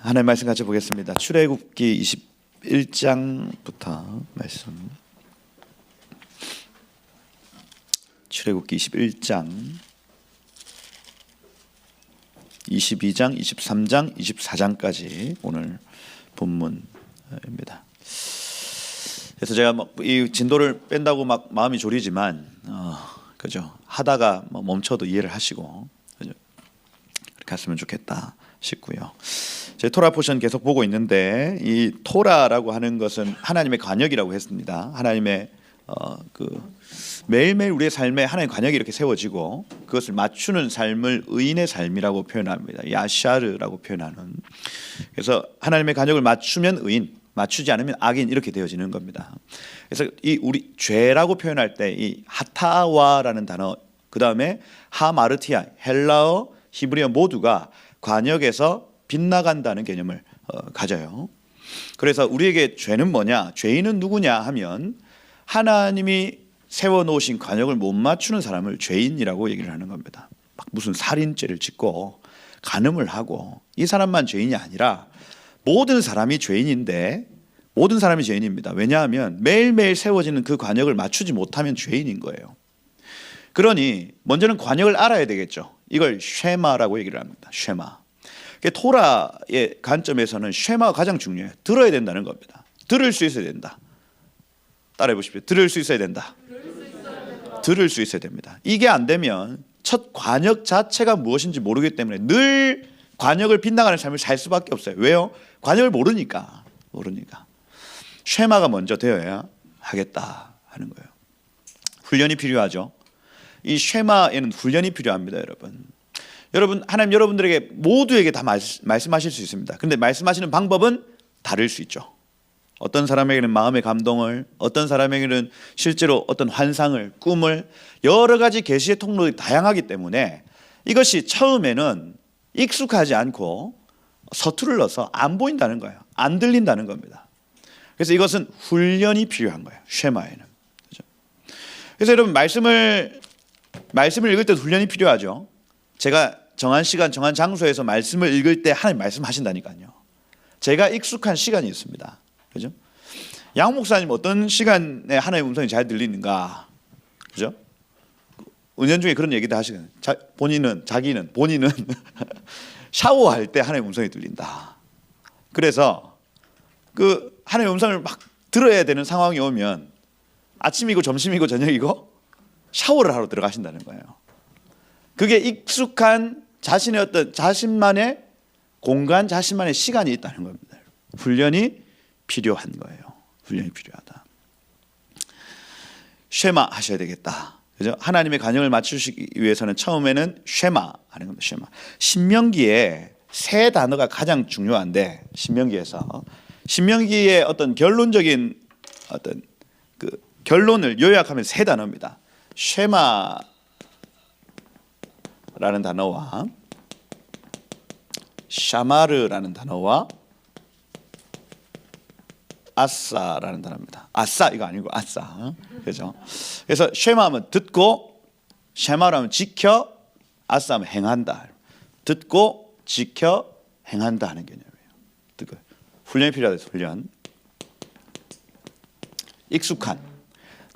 하나님 말씀 같이 보겠습니다. 출애굽기 21장부터 말씀. 출애굽기 21장 22장, 23장, 24장까지 오늘 본문입니다. 그래서 제가 이 진도를 뺀다고 막 마음이 졸이지만 그죠? 하다가 멈춰도 이해를 하시고 그죠? 그렇게 했으면 좋겠다 싶고요. 제 토라 포션 계속 보고 있는데 이 토라라고 하는 것은 하나님의 관역이라고 했습니다. 하나님의 매일매일 우리의 삶에 하나님의 관역이 이렇게 세워지고 그것을 맞추는 삶을 의인의 삶이라고 표현합니다. 야샤르라고 표현하는. 그래서 하나님의 관역을 맞추면 의인, 맞추지 않으면 악인 이렇게 되어지는 겁니다. 그래서 이 우리 죄라고 표현할 때 이 하타와라는 단어, 그 다음에 하마르티아, 헬라어, 히브리어 모두가 관역에서 빗나간다는 개념을 가져요. 그래서 우리에게 죄는 뭐냐, 죄인은 누구냐 하면 하나님이 세워놓으신 관역을 못 맞추는 사람을 죄인이라고 얘기를 하는 겁니다. 막 무슨 살인죄를 짓고 간음을 하고 이 사람만 죄인이 아니라 모든 사람이 죄인인데 모든 사람이 죄인입니다. 왜냐하면 매일매일 세워지는 그 관역을 맞추지 못하면 죄인인 거예요. 그러니 먼저는 관역을 알아야 되겠죠. 이걸 쉐마라고 얘기를 합니다. 쉐마. 토라의 관점에서는 쉐마가 가장 중요해요. 들어야 된다는 겁니다. 들을 수 있어야 된다. 따라해 보십시오. 들을 수 있어야 된다. 들을 수 있어야 됩니다. 이게 안 되면 첫 관역 자체가 무엇인지 모르기 때문에 늘 관역을 빗나가는 삶을 살 수밖에 없어요. 왜요? 관역을 모르니까. 쉐마가 먼저 되어야 하겠다 하는 거예요. 훈련이 필요하죠. 이 쉐마에는 훈련이 필요합니다, 여러분. 하나님 여러분들에게 모두에게 다 말씀하실 수 있습니다. 그런데 말씀하시는 방법은 다를 수 있죠. 어떤 사람에게는 마음의 감동을, 어떤 사람에게는 실제로 어떤 환상을, 꿈을, 여러 가지 계시의 통로들이 다양하기 때문에 이것이 처음에는 익숙하지 않고 서투르러서 안 보인다는 거예요. 안 들린다는 겁니다. 그래서 이것은 훈련이 필요한 거예요. 쉐마에는. 그렇죠? 그래서 여러분 말씀을 읽을 때 훈련이 필요하죠. 제가 정한 시간, 정한 장소에서 말씀을 읽을 때 하나님 말씀하신다니까요. 제가 익숙한 시간이 있습니다. 그죠? 양 목사님 어떤 시간에 하나님의 음성이 잘 들리는가? 그죠? 은연 중에 그런 얘기도 하시거든요. 본인은 샤워할 때 하나님의 음성이 들린다. 그래서 그 하나님의 음성을 막 들어야 되는 상황이 오면 아침이고 점심이고 저녁이고 샤워를 하러 들어가신다는 거예요. 그게 익숙한 자신의 어떤 자신만의 공간, 자신만의 시간이 있다는 겁니다. 훈련이 필요한 거예요. 훈련이 필요하다. 쉐마 하셔야 되겠다. 그죠? 하나님의 관역을 맞추시기 위해서는 처음에는 쉐마 하는 겁니다. 쉐마. 신명기에 세 단어가 가장 중요한데 신명기의 어떤 결론적인 어떤 그 결론을 요약하면 세 단어입니다. 쉐마라는 단어와 샤마르라는 단어와 아싸라는 단어입니다. 아싸 이거 아니고 아싸. 그죠? 그래서 쉐마하면 듣고, 샤마라면 지켜, 아싸하면 행한다. 듣고, 지켜, 행한다 하는 개념이에요. 듣고. 훈련이 필요하다. 훈련.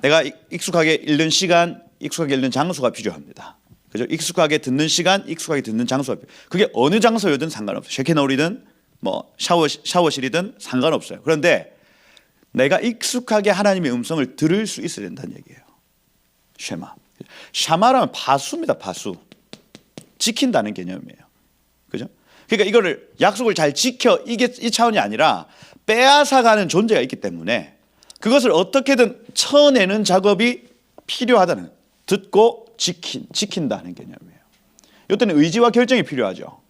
내가 익숙하게 읽는 시간, 익숙하게 읽는 장소가 필요합니다. 그죠? 익숙하게 듣는 시간, 익숙하게 듣는 장소가 필요해요. 그게 어느 장소여든 상관없어요. 쉐케너울이든 뭐 샤워실이든 상관없어요. 그런데 내가 익숙하게 하나님의 음성을 들을 수 있어야 된다는 얘기예요. 쉐마. 샤마라면 파수입니다. 파수. 지킨다는 개념이에요. 그죠? 그러니까 이거를 약속을 잘 지켜 이게 이 차원이 아니라 빼앗아가는 존재가 있기 때문에 그것을 어떻게든 쳐내는 작업이 필요하다는, 듣고 지킨다는 개념이에요. 이때는 의지와 결정이 필요하죠.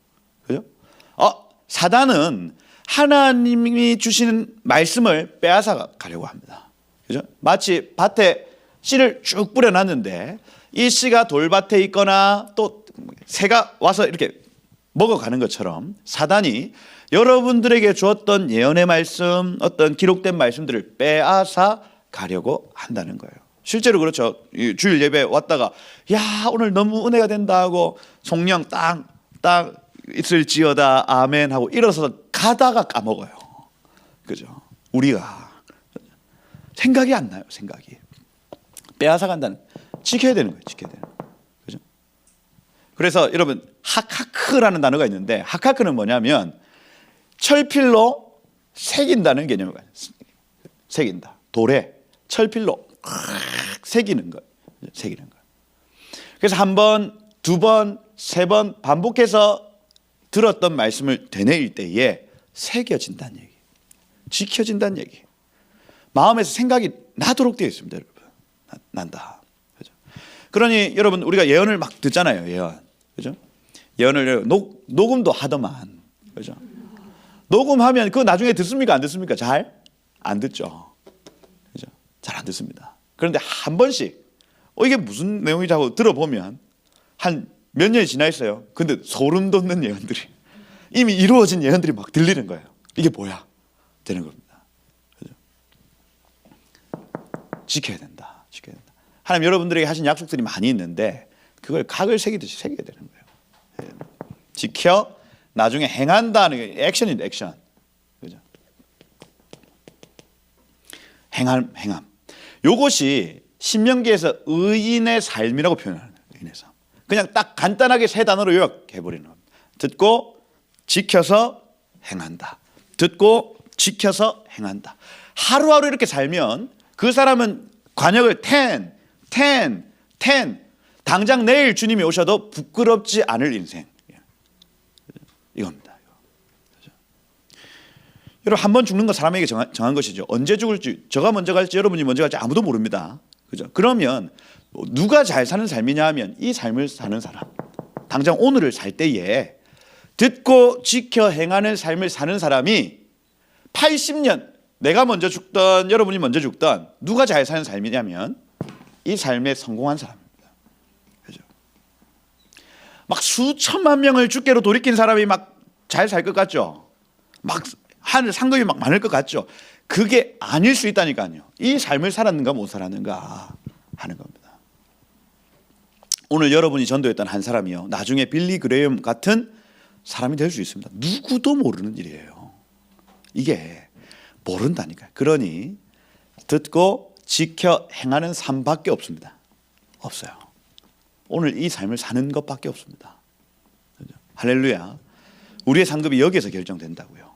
그죠? 사단은 하나님이 주시는 말씀을 빼앗아 가려고 합니다. 그죠? 마치 밭에 씨를 쭉 뿌려놨는데 이 씨가 돌밭에 있거나 또 새가 와서 이렇게 먹어가는 것처럼 사단이 여러분들에게 주었던 예언의 말씀, 어떤 기록된 말씀들을 빼앗아 가려고 한다는 거예요. 실제로 그렇죠. 주일 예배 왔다가 야 오늘 너무 은혜가 된다 하고 성령 딱 있을지어다 아멘 하고 일어서서 하다가 까먹어요. 그죠? 우리가 생각이 안 나요. 생각이 빼앗아 간다는, 지켜야 되는 거예요. 지켜야 되는 거예요. 그죠? 그래서 여러분 하카크라는 단어가 있는데, 하카크는 뭐냐면 철필로 새긴다는 개념을 가져요. 새긴다. 돌에 철필로 새기는 거, 새기는 거. 그래서 한 번, 두 번, 세 번 반복해서 들었던 말씀을 되뇌일 때에 새겨진다는 얘기, 지켜진다는 얘기. 마음에서 생각이 나도록 되어 있습니다, 여러분. 난다. 그죠? 그러니 여러분 우리가 예언을 막 듣잖아요, 예언. 그죠? 예언을 녹음도 하더만. 그죠? 녹음하면 그거 나중에 듣습니까? 안 듣습니까? 잘 안 듣죠. 그죠? 잘 안 듣습니다. 그런데 한 번씩 이게 무슨 내용이지 하고 들어보면 한 몇 년이 지나 있어요. 근데 소름 돋는 예언들이, 이미 이루어진 예언들이 막 들리는 거예요. 이게 뭐야? 되는 겁니다. 그죠? 지켜야 된다. 지켜야 된다. 하나님 여러분들에게 하신 약속들이 많이 있는데 그걸 각을 새기듯이 새겨야 되는 거예요. 지켜 나중에 행한다는 게 액션인데, 액션. 그죠? 행함. 요것이 신명기에서 의인의 삶이라고 표현하는 거예요. 의인의 삶. 그냥 딱 간단하게 세 단어로 요약해 버리는 겁니다. 듣고 지켜서 행한다. 듣고 지켜서 행한다. 하루하루 이렇게 살면 그 사람은 관역을 10 당장 내일 주님이 오셔도 부끄럽지 않을 인생. 이겁니다. 여러분 한 번 죽는 건 사람에게 정한 것이죠. 언제 죽을지, 저가 먼저 갈지 여러분이 먼저 갈지 아무도 모릅니다. 그죠? 그러면 누가 잘 사는 삶이냐 하면 이 삶을 사는 사람, 당장 오늘을 살 때에 듣고 지켜 행하는 삶을 사는 사람이 80년, 내가 먼저 죽던 여러분이 먼저 죽던, 누가 잘 사는 삶이냐면 이 삶에 성공한 사람입니다. 그죠? 막 수천만 명을 주께로 돌이킨 사람이 막 잘 살 것 같죠? 막 하늘 상급이 막 많을 것 같죠? 그게 아닐 수 있다니까요. 이 삶을 살았는가 못 살았는가 하는 겁니다. 오늘 여러분이 전도했던 한 사람이요, 나중에 빌리 그레이엄 같은 사람이 될 수 있습니다. 누구도 모르는 일이에요. 이게 모른다니까요. 그러니 듣고 지켜 행하는 삶밖에 없습니다. 없어요. 오늘 이 삶을 사는 것밖에 없습니다. 할렐루야. 우리의 상급이 여기에서 결정된다고요.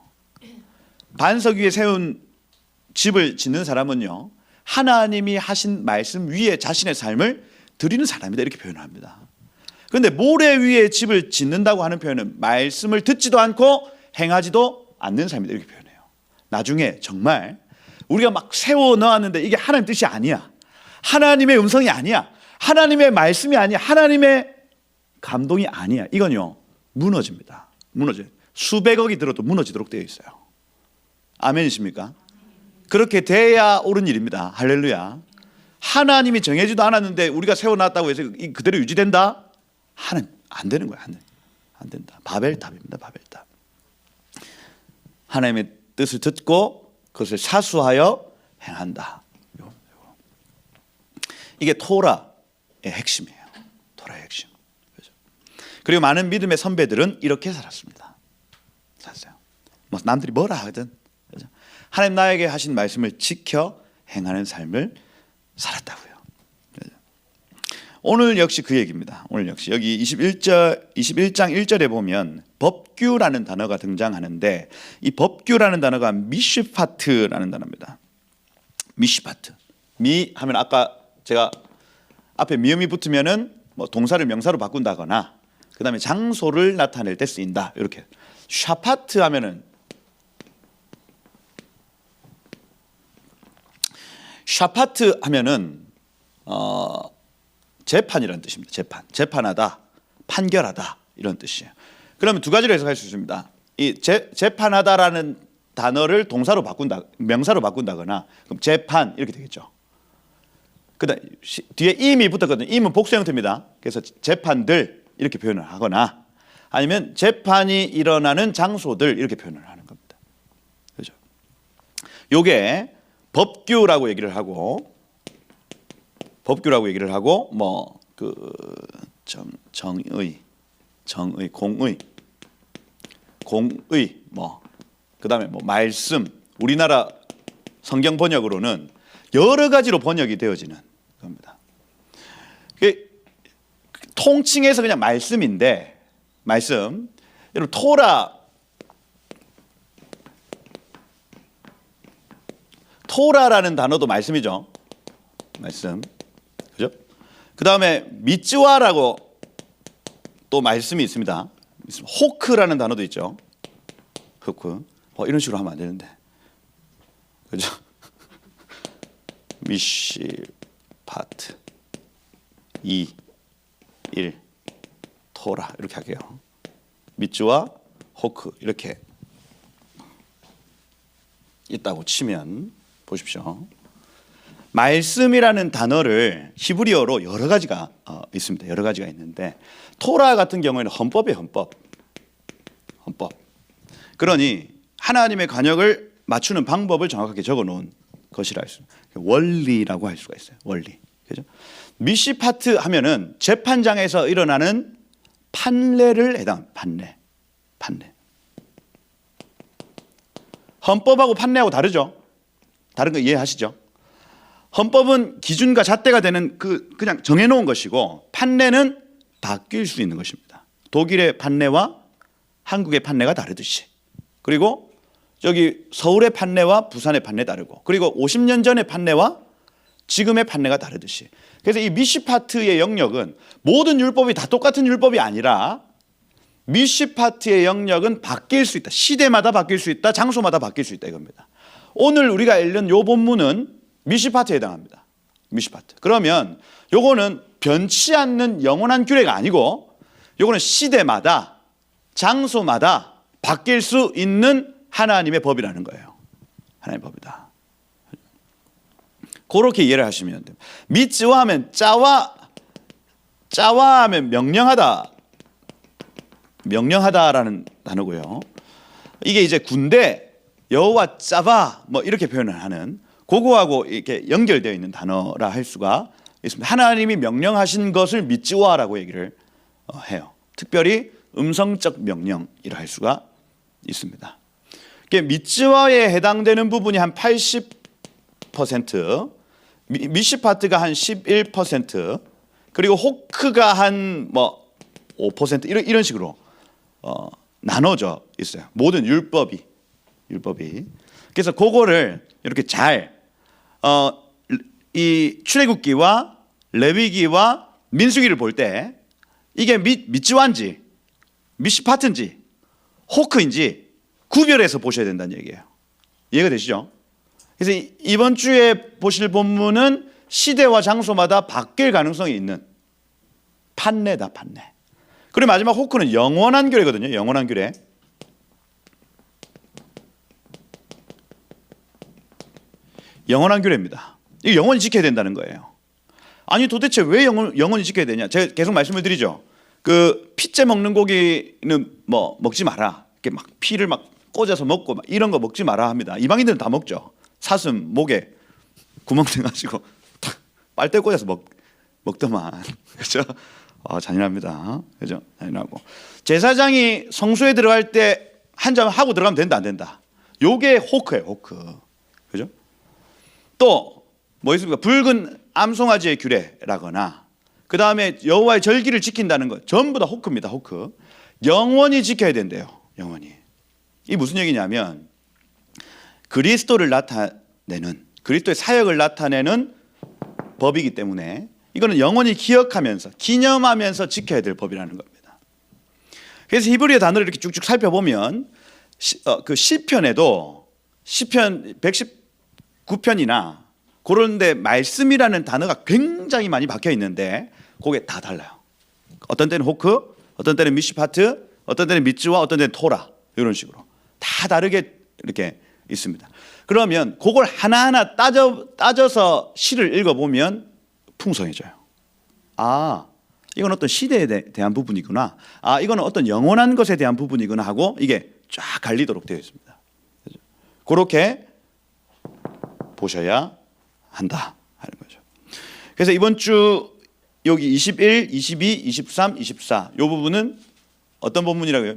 반석 위에 세운 집을 짓는 사람은요, 하나님이 하신 말씀 위에 자신의 삶을 드리는 사람이다, 이렇게 표현합니다. 그런데 모래 위에 집을 짓는다고 하는 표현은 말씀을 듣지도 않고 행하지도 않는 삶이다, 이렇게 표현해요. 나중에 정말 우리가 막 세워 놓았는데 이게 하나님 뜻이 아니야, 하나님의 음성이 아니야, 하나님의 말씀이 아니야, 하나님의 감동이 아니야, 이건요 무너집니다. 무너져요. 수백억이 들어도 무너지도록 되어 있어요. 아멘이십니까? 그렇게 돼야 옳은 일입니다. 할렐루야. 하나님이 정해지도 않았는데 우리가 세워놨다고 해서 그대로 유지된다? 하나님 안 되는 거야. 안 된다. 바벨탑입니다. 바벨탑. 하나님의 뜻을 듣고 그것을 사수하여 행한다. 이게 토라의 핵심이에요. 토라의 핵심. 그리고 많은 믿음의 선배들은 이렇게 살았습니다. 살았어요. 뭐 남들이 뭐라 하든 하나님 나에게 하신 말씀을 지켜 행하는 삶을 살았다고요. 오늘 역시 그 얘기입니다. 오늘 역시 여기 21장 1절에 보면 법규라는 단어가 등장하는데, 이 법규라는 단어가 미슈파트라는 단어입니다. 미슈파트. 미 하면 아까 제가 앞에 미음이 붙으면은 뭐 동사를 명사로 바꾼다거나 그다음에 장소를 나타낼 때 쓰인다. 이렇게. 샤파트 하면은 재판이라는 뜻입니다. 재판하다, 판결하다 이런 뜻이에요. 그러면 두 가지로 해석할 수 있습니다. 이 재판하다라는 단어를 동사로 바꾼다, 명사로 바꾼다거나 그럼 재판 이렇게 되겠죠. 그다음 뒤에 임이 붙었거든요. 임은 복수 형태입니다. 그래서 재판들 이렇게 표현을 하거나 아니면 재판이 일어나는 장소들 이렇게 표현을 하는 겁니다. 그렇죠? 요게 법규라고 얘기를 하고 뭐 그 정의, 공의 뭐 그다음에 뭐 말씀, 우리나라 성경 번역으로는 여러 가지로 번역이 되어지는 겁니다. 통칭해서 그냥 말씀인데, 말씀. 여러분 토라라는 단어도 말씀이죠. 말씀. 그죠? 그다음에 미츠와라고 또 말씀이 있습니다. 호크라는 단어도 있죠. 호크. 이런 식으로 하면 안 되는데. 그죠? 미시파트 2 1 토라 이렇게 할게요. 미츠와 호크 이렇게 있다고 치면 보십시오. 말씀이라는 단어를 히브리어로 여러 가지가 있습니다. 여러 가지가 있는데 토라 같은 경우에는 헌법이에요. 헌법. 그러니 하나님의 관역을 맞추는 방법을 정확하게 적어놓은 것이라 했습니다. 원리라고 할 수가 있어요. 원리. 그죠? 미시파트 하면은 재판장에서 일어나는 판례를 해당. 판례. 헌법하고 판례하고 다르죠. 다른 거 이해하시죠? 헌법은 기준과 잣대가 되는 그냥 정해놓은 것이고 판례는 바뀔 수 있는 것입니다. 독일의 판례와 한국의 판례가 다르듯이. 그리고 저기 서울의 판례와 부산의 판례 다르고, 그리고 50년 전의 판례와 지금의 판례가 다르듯이. 그래서 이 미시파트의 영역은 모든 율법이 다 똑같은 율법이 아니라 미시파트의 영역은 바뀔 수 있다. 시대마다 바뀔 수 있다. 장소마다 바뀔 수 있다 이겁니다. 오늘 우리가 읽는 이 본문은 미시파트에 해당합니다. 미시파트. 그러면 요거는 변치 않는 영원한 규례가 아니고 요거는 시대마다 장소마다 바뀔 수 있는 하나님의 법이라는 거예요. 하나님의 법이다. 그렇게 이해를 하시면 돼요. 미츠와 하면 짜와 하면 명령하다라는 단어고요. 이게 이제 군대 여호와 짜바 뭐 이렇게 표현을 하는 그거하고 이렇게 연결되어 있는 단어라 할 수가 있습니다. 하나님이 명령하신 것을 미츠와라고 얘기를 해요. 특별히 음성적 명령이라 할 수가 있습니다. 미츠와에 해당되는 부분이 한 80%, 미시파트가 한 11%, 그리고 호크가 한 뭐 5% 이런 식으로 나눠져 있어요. 모든 율법이. 그래서 그거를 이렇게 잘 이 출애굽기와 레위기와 민수기를 볼 때 이게 미츠와인지 미시파트인지 호크인지 구별해서 보셔야 된다는 얘기예요. 이해가 되시죠? 그래서 이번 주에 보실 본문은 시대와 장소마다 바뀔 가능성이 있는 판례다, 판례. 그리고 마지막 호크는 영원한 규례거든요. 영원한 규례. 영원한 규례입니다. 이거 영원히 지켜야 된다는 거예요. 아니 도대체 왜 영원히 지켜야 되냐? 제가 계속 말씀을 드리죠. 그 피째 먹는 고기는 뭐 먹지 마라. 이렇게 막 피를 막 꽂아서 먹고 막 이런 거 먹지 마라 합니다. 이방인들은 다 먹죠. 사슴 목에 구멍 내가지고 탁 빨대 꽂아서 먹더만. 그렇죠? 잔인합니다. 그죠? 잔인하고. 제사장이 성소에 들어갈 때 한 잔 하고 들어가면 된다, 안 된다. 요게 호크예요, 호크. 그죠? 또 뭐 있습니까? 붉은 암송아지의 규례라거나 그 다음에 여호와의 절기를 지킨다는 것 전부 다 호크입니다. 호크. 영원히 지켜야 된대요. 영원히. 이 무슨 얘기냐면 그리스도를 나타내는, 그리스도의 사역을 나타내는 법이기 때문에 이거는 영원히 기억하면서 기념하면서 지켜야 될 법이라는 겁니다. 그래서 히브리어 단어를 이렇게 쭉쭉 살펴보면 그 시편에도 시편 119편이나 그런데 말씀이라는 단어가 굉장히 많이 박혀 있는데 그게 다 달라요. 어떤 때는 호크, 어떤 때는 미시파트, 어떤 때는 미츠와, 어떤 때는 토라 이런 식으로 다 다르게 이렇게 있습니다. 그러면 그걸 하나하나 따져서 시를 읽어보면 풍성해져요. 아, 이건 어떤 시대에 대한 부분이구나. 아, 이거는 어떤 영원한 것에 대한 부분이구나 하고 이게 쫙 갈리도록 되어 있습니다. 그렇게 보셔야 한다 하는 거죠. 그래서 이번 주 여기 21, 22, 23, 24 이 부분은 어떤 본문이라고요?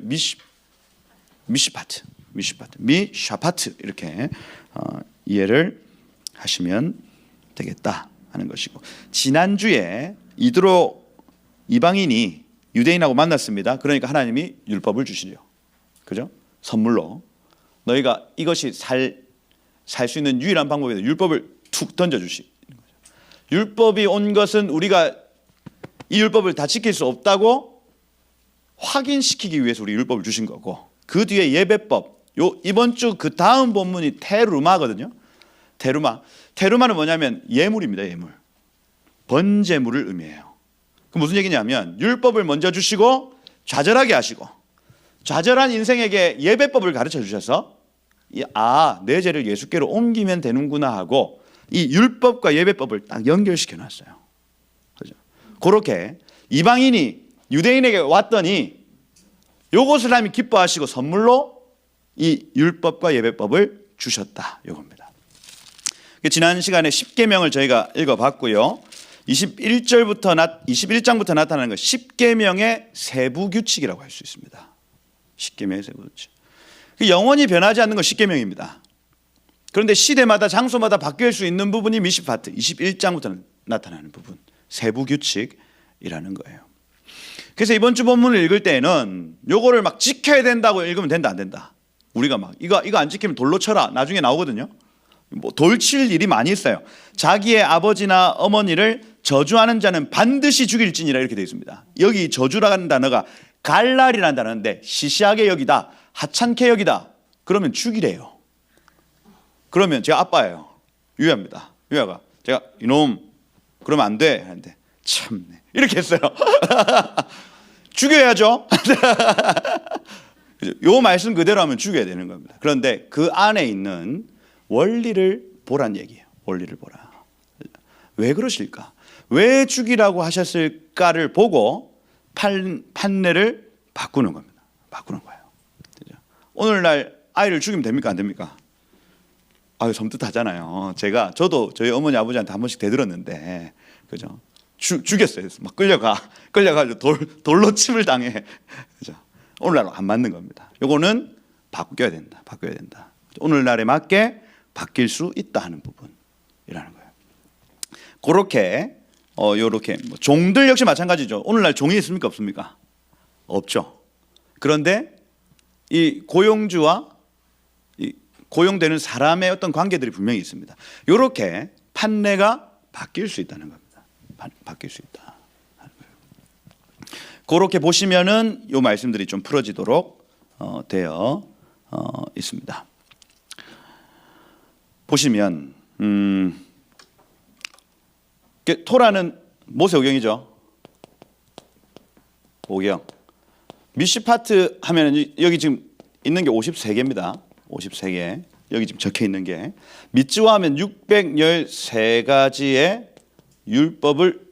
미시파트. 미시파트, 미샤파트 이렇게 이해를 하시면 되겠다 하는 것이고, 지난주에 이드로 이방인이 유대인하고 만났습니다. 그러니까 하나님이 율법을 주시려, 그죠? 선물로 너희가 이것이 살 수 있는 유일한 방법이다. 율법을 툭 던져주시는 거죠. 율법이 온 것은 우리가 이 율법을 다 지킬 수 없다고 확인시키기 위해서 우리 율법을 주신 거고, 그 뒤에 예배법, 이번 주 그 다음 본문이 테루마거든요. 테루마는 뭐냐면 예물입니다. 예물, 번제물을 의미해요. 그 무슨 얘기냐면 율법을 먼저 주시고 좌절하게 하시고, 좌절한 인생에게 예배법을 가르쳐 주셔서 내 죄를 예수께로 옮기면 되는구나 하고 이 율법과 예배법을 딱 연결시켜 놨어요. 그죠? 그렇게 이방인이 유대인에게 왔더니 요것을 하나님이 기뻐하시고 선물로 이 율법과 예배법을 주셨다, 요겁니다. 지난 시간에 십계명을 저희가 읽어봤고요. 21장부터 나타나는 것, 십계명의 세부 규칙이라고 할 수 있습니다. 십계명의 세부 규칙. 영원히 변하지 않는 건 십계명입니다. 그런데 시대마다 장소마다 바뀔 수 있는 부분이 미시파트, 21장부터 나타나는 부분, 세부 규칙이라는 거예요. 그래서 이번 주 본문을 읽을 때는 요거를 막 지켜야 된다고 읽으면 된다, 안 된다. 우리가 막 이거 안 지키면 돌로 쳐라, 나중에 나오거든요. 돌 칠 일이 많이 있어요. 자기의 아버지나 어머니를 저주하는 자는 반드시 죽일지니라 이렇게 되어 있습니다. 여기 저주라는 단어가 갈랄이라는 단어인데 시시하게 여기다, 하찮게 여기다 그러면 죽이래요. 그러면 제가 아빠예요. 유야입니다. 유야가 제가 이놈 그러면 안 돼 하는데 참네 이렇게 했어요. 죽여야죠. 요 말씀 그대로 하면 죽여야 되는 겁니다. 그런데 그 안에 있는 원리를 보란 얘기예요. 원리를 보라. 왜 그러실까? 왜 죽이라고 하셨을까를 보고 판례를 바꾸는 겁니다. 바꾸는 거예요. 오늘날 아이를 죽이면 됩니까? 안 됩니까? 섬뜩하잖아요. 저도 저희 어머니 아버지한테 한 번씩 대들었는데, 그죠? 죽였어요. 막 끌려가지고 돌로 침을 당해. 그죠? 오늘날 안 맞는 겁니다. 요거는 바뀌어야 된다. 오늘날에 맞게 바뀔 수 있다 하는 부분이라는 거예요. 그렇게 요렇게 종들 역시 마찬가지죠. 오늘날 종이 있습니까? 없습니까? 없죠. 그런데 이 고용주와 이 고용되는 사람의 어떤 관계들이 분명히 있습니다. 이렇게 판례가 바뀔 수 있다는 겁니다. 바뀔 수 있다. 그렇게 보시면은 이 말씀들이 좀 풀어지도록 되어 있습니다. 보시면 토라는 모세오경이죠. 오경. 미시파트 하면 여기 지금 있는 게 53개입니다. 53개. 여기 지금 적혀 있는 게 미츠와 하면 613가지의 율법을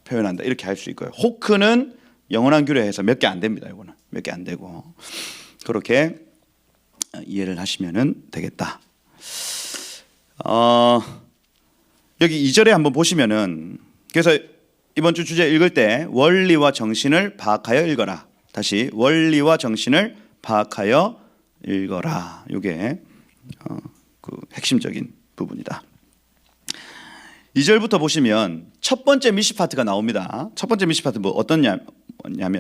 표현한다. 이렇게 할 수 있고요. 호크는 영원한 규례해서 몇 개 안 됩니다. 이거는 몇 개 안 되고 그렇게 이해를 하시면 되겠다. 여기 2절에 한번 보시면은 그래서 이번 주 주제 읽을 때 원리와 정신을 파악하여 읽어라. 다시 원리와 정신을 파악하여 읽어라. 이게 그 핵심적인 부분이다. 2절부터 보시면 첫 번째 미시파트가 나옵니다. 첫 번째 미시파트 어떠냐면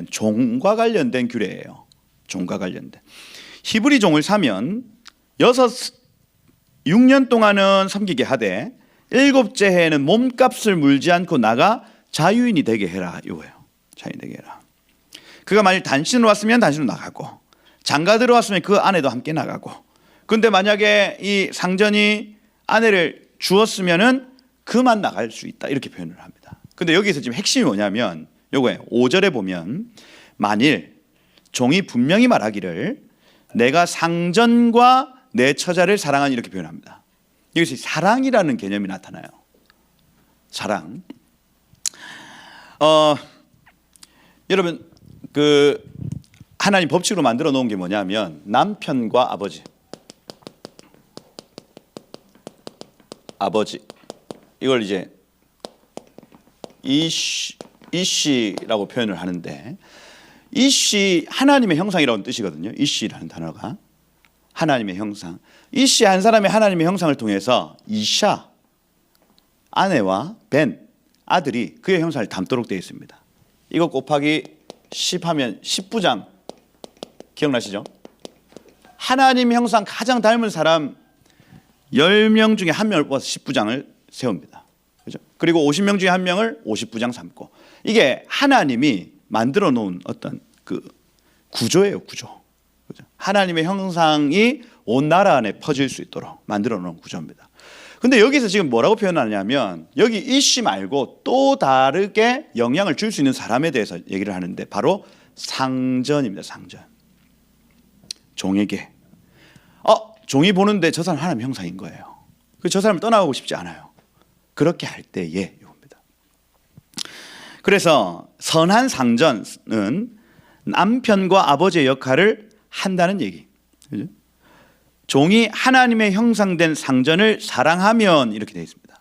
종과 관련된 규례예요. 종과 관련된. 히브리 종을 사면 6년 동안은 섬기게 하되 7째 해에는 몸값을 물지 않고 나가 자유인이 되게 해라. 이거예요. 자유인 되게 해라. 그가 만일 단신으로 왔으면 단신으로 나가고 장가 들어왔으면 그 아내도 함께 나가고, 근데 만약에 이 상전이 아내를 주었으면은 그만 나갈 수 있다. 이렇게 표현을 합니다. 근데 여기서 지금 핵심이 뭐냐면 요거예요. 5절에 보면 만일 종이 분명히 말하기를 내가 상전과 내 처자를 사랑하니 이렇게 표현합니다. 여기서 사랑이라는 개념이 나타나요. 사랑. 여러분 그 하나님 법칙으로 만들어 놓은 게 뭐냐면 남편과 아버지 이걸 이제 이씨라고 표현을 하는데, 이씨 하나님의 형상이라는 뜻이거든요. 이씨라는 단어가. 하나님의 형상. 이씨 한 사람의 하나님의 형상을 통해서 이샤 아내와 벤 아들이 그의 형상을 담도록 되어 있습니다. 이거 곱하기 10 하면 10부장 기억나시죠? 하나님 형상 가장 닮은 사람 10명 중에 한 명을 뽑아서 10부장을 세웁니다. 그죠? 그리고 50명 중에 한 명을 50부장 삼고, 이게 하나님이 만들어 놓은 어떤 그 구조예요, 구조. 그죠? 하나님의 형상이 온 나라 안에 퍼질 수 있도록 만들어 놓은 구조입니다. 근데 여기서 지금 뭐라고 표현하냐면, 여기 이씨 말고 또 다르게 영향을 줄 수 있는 사람에 대해서 얘기를 하는데, 바로 상전입니다. 상전. 종에게 종이 보는데 저 사람 하나님 형상인 거예요. 저 사람을 떠나가고 싶지 않아요. 그렇게 할 때에 이겁니다. 그래서 선한 상전은 남편과 아버지의 역할을 한다는 얘기. 그죠? 종이 하나님의 형상된 상전을 사랑하면 이렇게 되어 있습니다.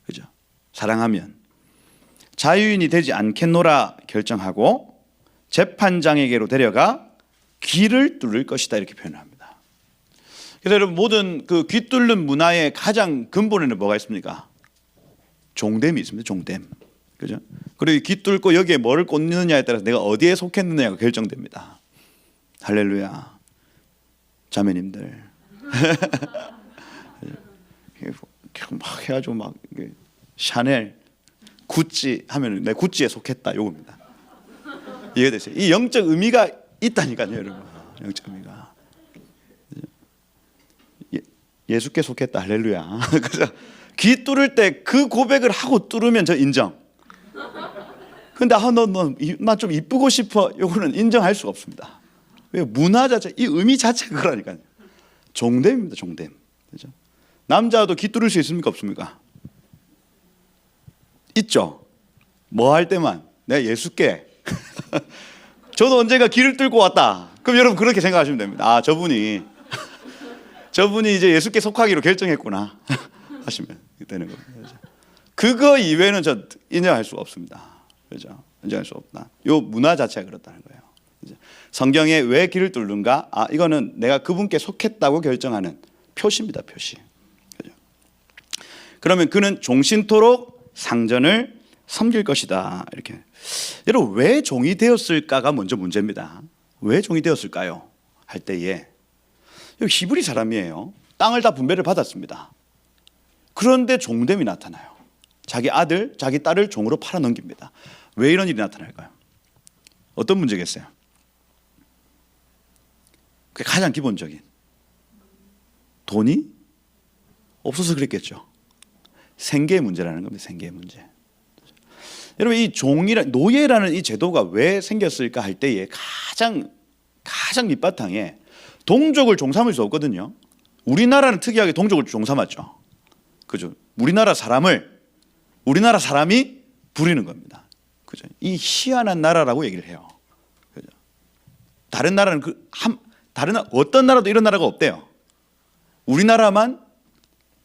그죠? 사랑하면 자유인이 되지 않겠노라 결정하고 재판장에게로 데려가 귀를 뚫을 것이다, 이렇게 표현합니다. 그래서 여러분, 모든 그 귀 뚫는 문화의 가장 근본에는 뭐가 있습니까? 종됨이 있습니다. 종됨. 그죠? 그리고 귀 뚫고 여기에 뭐를 꽂느냐에 따라서 내가 어디에 속했느냐가 결정됩니다. 할렐루야. 자매님들. 막 해가지고 막 샤넬, 구찌 하면 내 구찌에 속했다, 요겁니다. 이해되세요? 이 영적 의미가 있다니까요, 여러분. 영적 의미가. 예수께 속했다, 할렐루야. 그래서 귀 뚫을 때 그 고백을 하고 뚫으면 저 인정. 근데 나 좀 이쁘고 싶어, 요거는 인정할 수가 없습니다. 왜? 문화 자체, 이 의미 자체가 그러니까요. 종됨입니다, 종됨. 그죠? 남자도 귀 뚫을 수 있습니까, 없습니까? 있죠. 뭐 할 때만 내가 예수께 저도 언젠가 귀를 뚫고 왔다. 그럼 여러분 그렇게 생각하시면 됩니다. 저분이 이제 예수께 속하기로 결정했구나 하시면 되는 겁니다. 그거 이외에는 저 인정할 수가 없습니다. 그렇죠? 인정할 수 없다. 요 문화 자체가 그렇다는 거예요. 성경에 왜 귀를 뚫는가? 이거는 내가 그분께 속했다고 결정하는 표시입니다, 표시. 그렇죠? 그러면 그는 종신토록 상전을 섬길 것이다, 이렇게. 여러분, 왜 종이 되었을까가 먼저 문제입니다. 왜 종이 되었을까요? 할 때에 여기 히브리 사람이에요. 땅을 다 분배를 받았습니다. 그런데 종됨이 나타나요. 자기 아들, 자기 딸을 종으로 팔아넘깁니다. 왜 이런 일이 나타날까요? 어떤 문제겠어요? 그게 가장 기본적인, 돈이 없어서 그랬겠죠. 생계의 문제라는 겁니다. 생계의 문제. 여러분, 이 노예라는 이 제도가 왜 생겼을까 할 때에 가장 밑바탕에 동족을 종삼을 수 없거든요. 우리나라는 특이하게 동족을 종삼았죠. 그죠? 우리나라 사람이 부리는 겁니다. 그죠? 이 희한한 나라라고 얘기를 해요. 그죠? 다른 나라는 어떤 나라도 이런 나라가 없대요. 우리나라만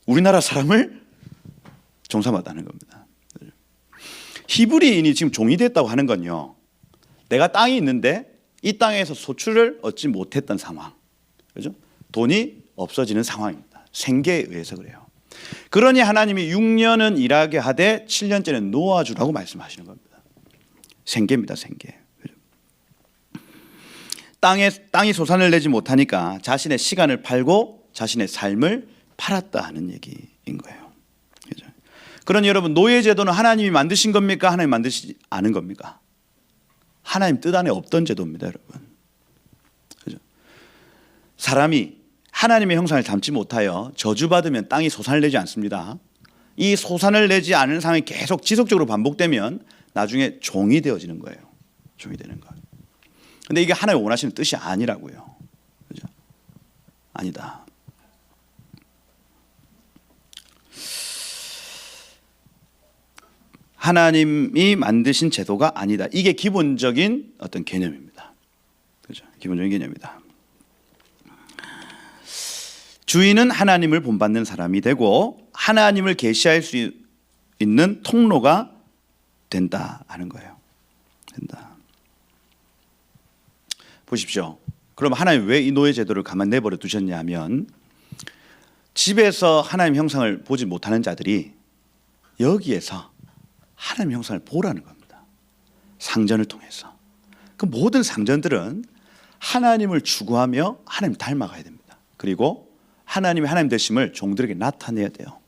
우리나라 사람을 종삼았다는 겁니다. 그죠? 히브리인이 지금 종이 됐다고 하는 건요, 내가 땅이 있는데 이 땅에서 소출을 얻지 못했던 상황. 그죠? 돈이 없어지는 상황입니다. 생계에 의해서 그래요. 그러니 하나님이 6년은 일하게 하되 7년째는 놓아주라고 말씀하시는 겁니다. 생계입니다, 생계. 그죠? 땅이 소산을 내지 못하니까 자신의 시간을 팔고 자신의 삶을 팔았다 하는 얘기인 거예요. 그죠? 그러니 여러분, 노예제도는 하나님이 만드신 겁니까? 하나님이 만드시지 않은 겁니까? 하나님 뜻 안에 없던 제도입니다, 여러분. 그죠? 사람이 하나님의 형상을 담지 못하여 저주받으면 땅이 소산을 내지 않습니다. 이 소산을 내지 않은 상황이 계속 지속적으로 반복되면 나중에 종이 되어지는 거예요. 종이 되는 거. 근데 이게 하나님 원하시는 뜻이 아니라고요. 그죠? 아니다. 하나님이 만드신 제도가 아니다. 이게 기본적인 어떤 개념입니다. 그죠? 기본적인 개념이다. 주인은 하나님을 본받는 사람이 되고 하나님을 계시할 수 있는 통로가 된다 하는 거예요. 된다. 보십시오. 그럼 하나님 왜 이 노예 제도를 가만 내버려 두셨냐면 집에서 하나님 형상을 보지 못하는 자들이 여기에서 하나님 형상을 보라는 겁니다. 상전을 통해서. 그 모든 상전들은 하나님을 추구하며 하나님을 닮아가야 됩니다. 그리고 하나님의 하나님 되심을 종들에게 나타내야 돼요.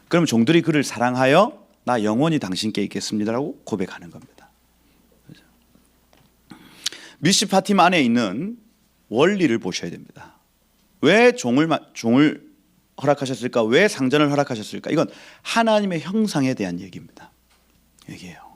그럼 종들이 그를 사랑하여 나 영원히 당신께 있겠습니다라고 고백하는 겁니다. 미시파팀 안에 있는 원리를 보셔야 됩니다. 왜 종을 허락하셨을까? 왜 상전을 허락하셨을까? 이건 하나님의 형상에 대한 얘기입니다. 얘기예요.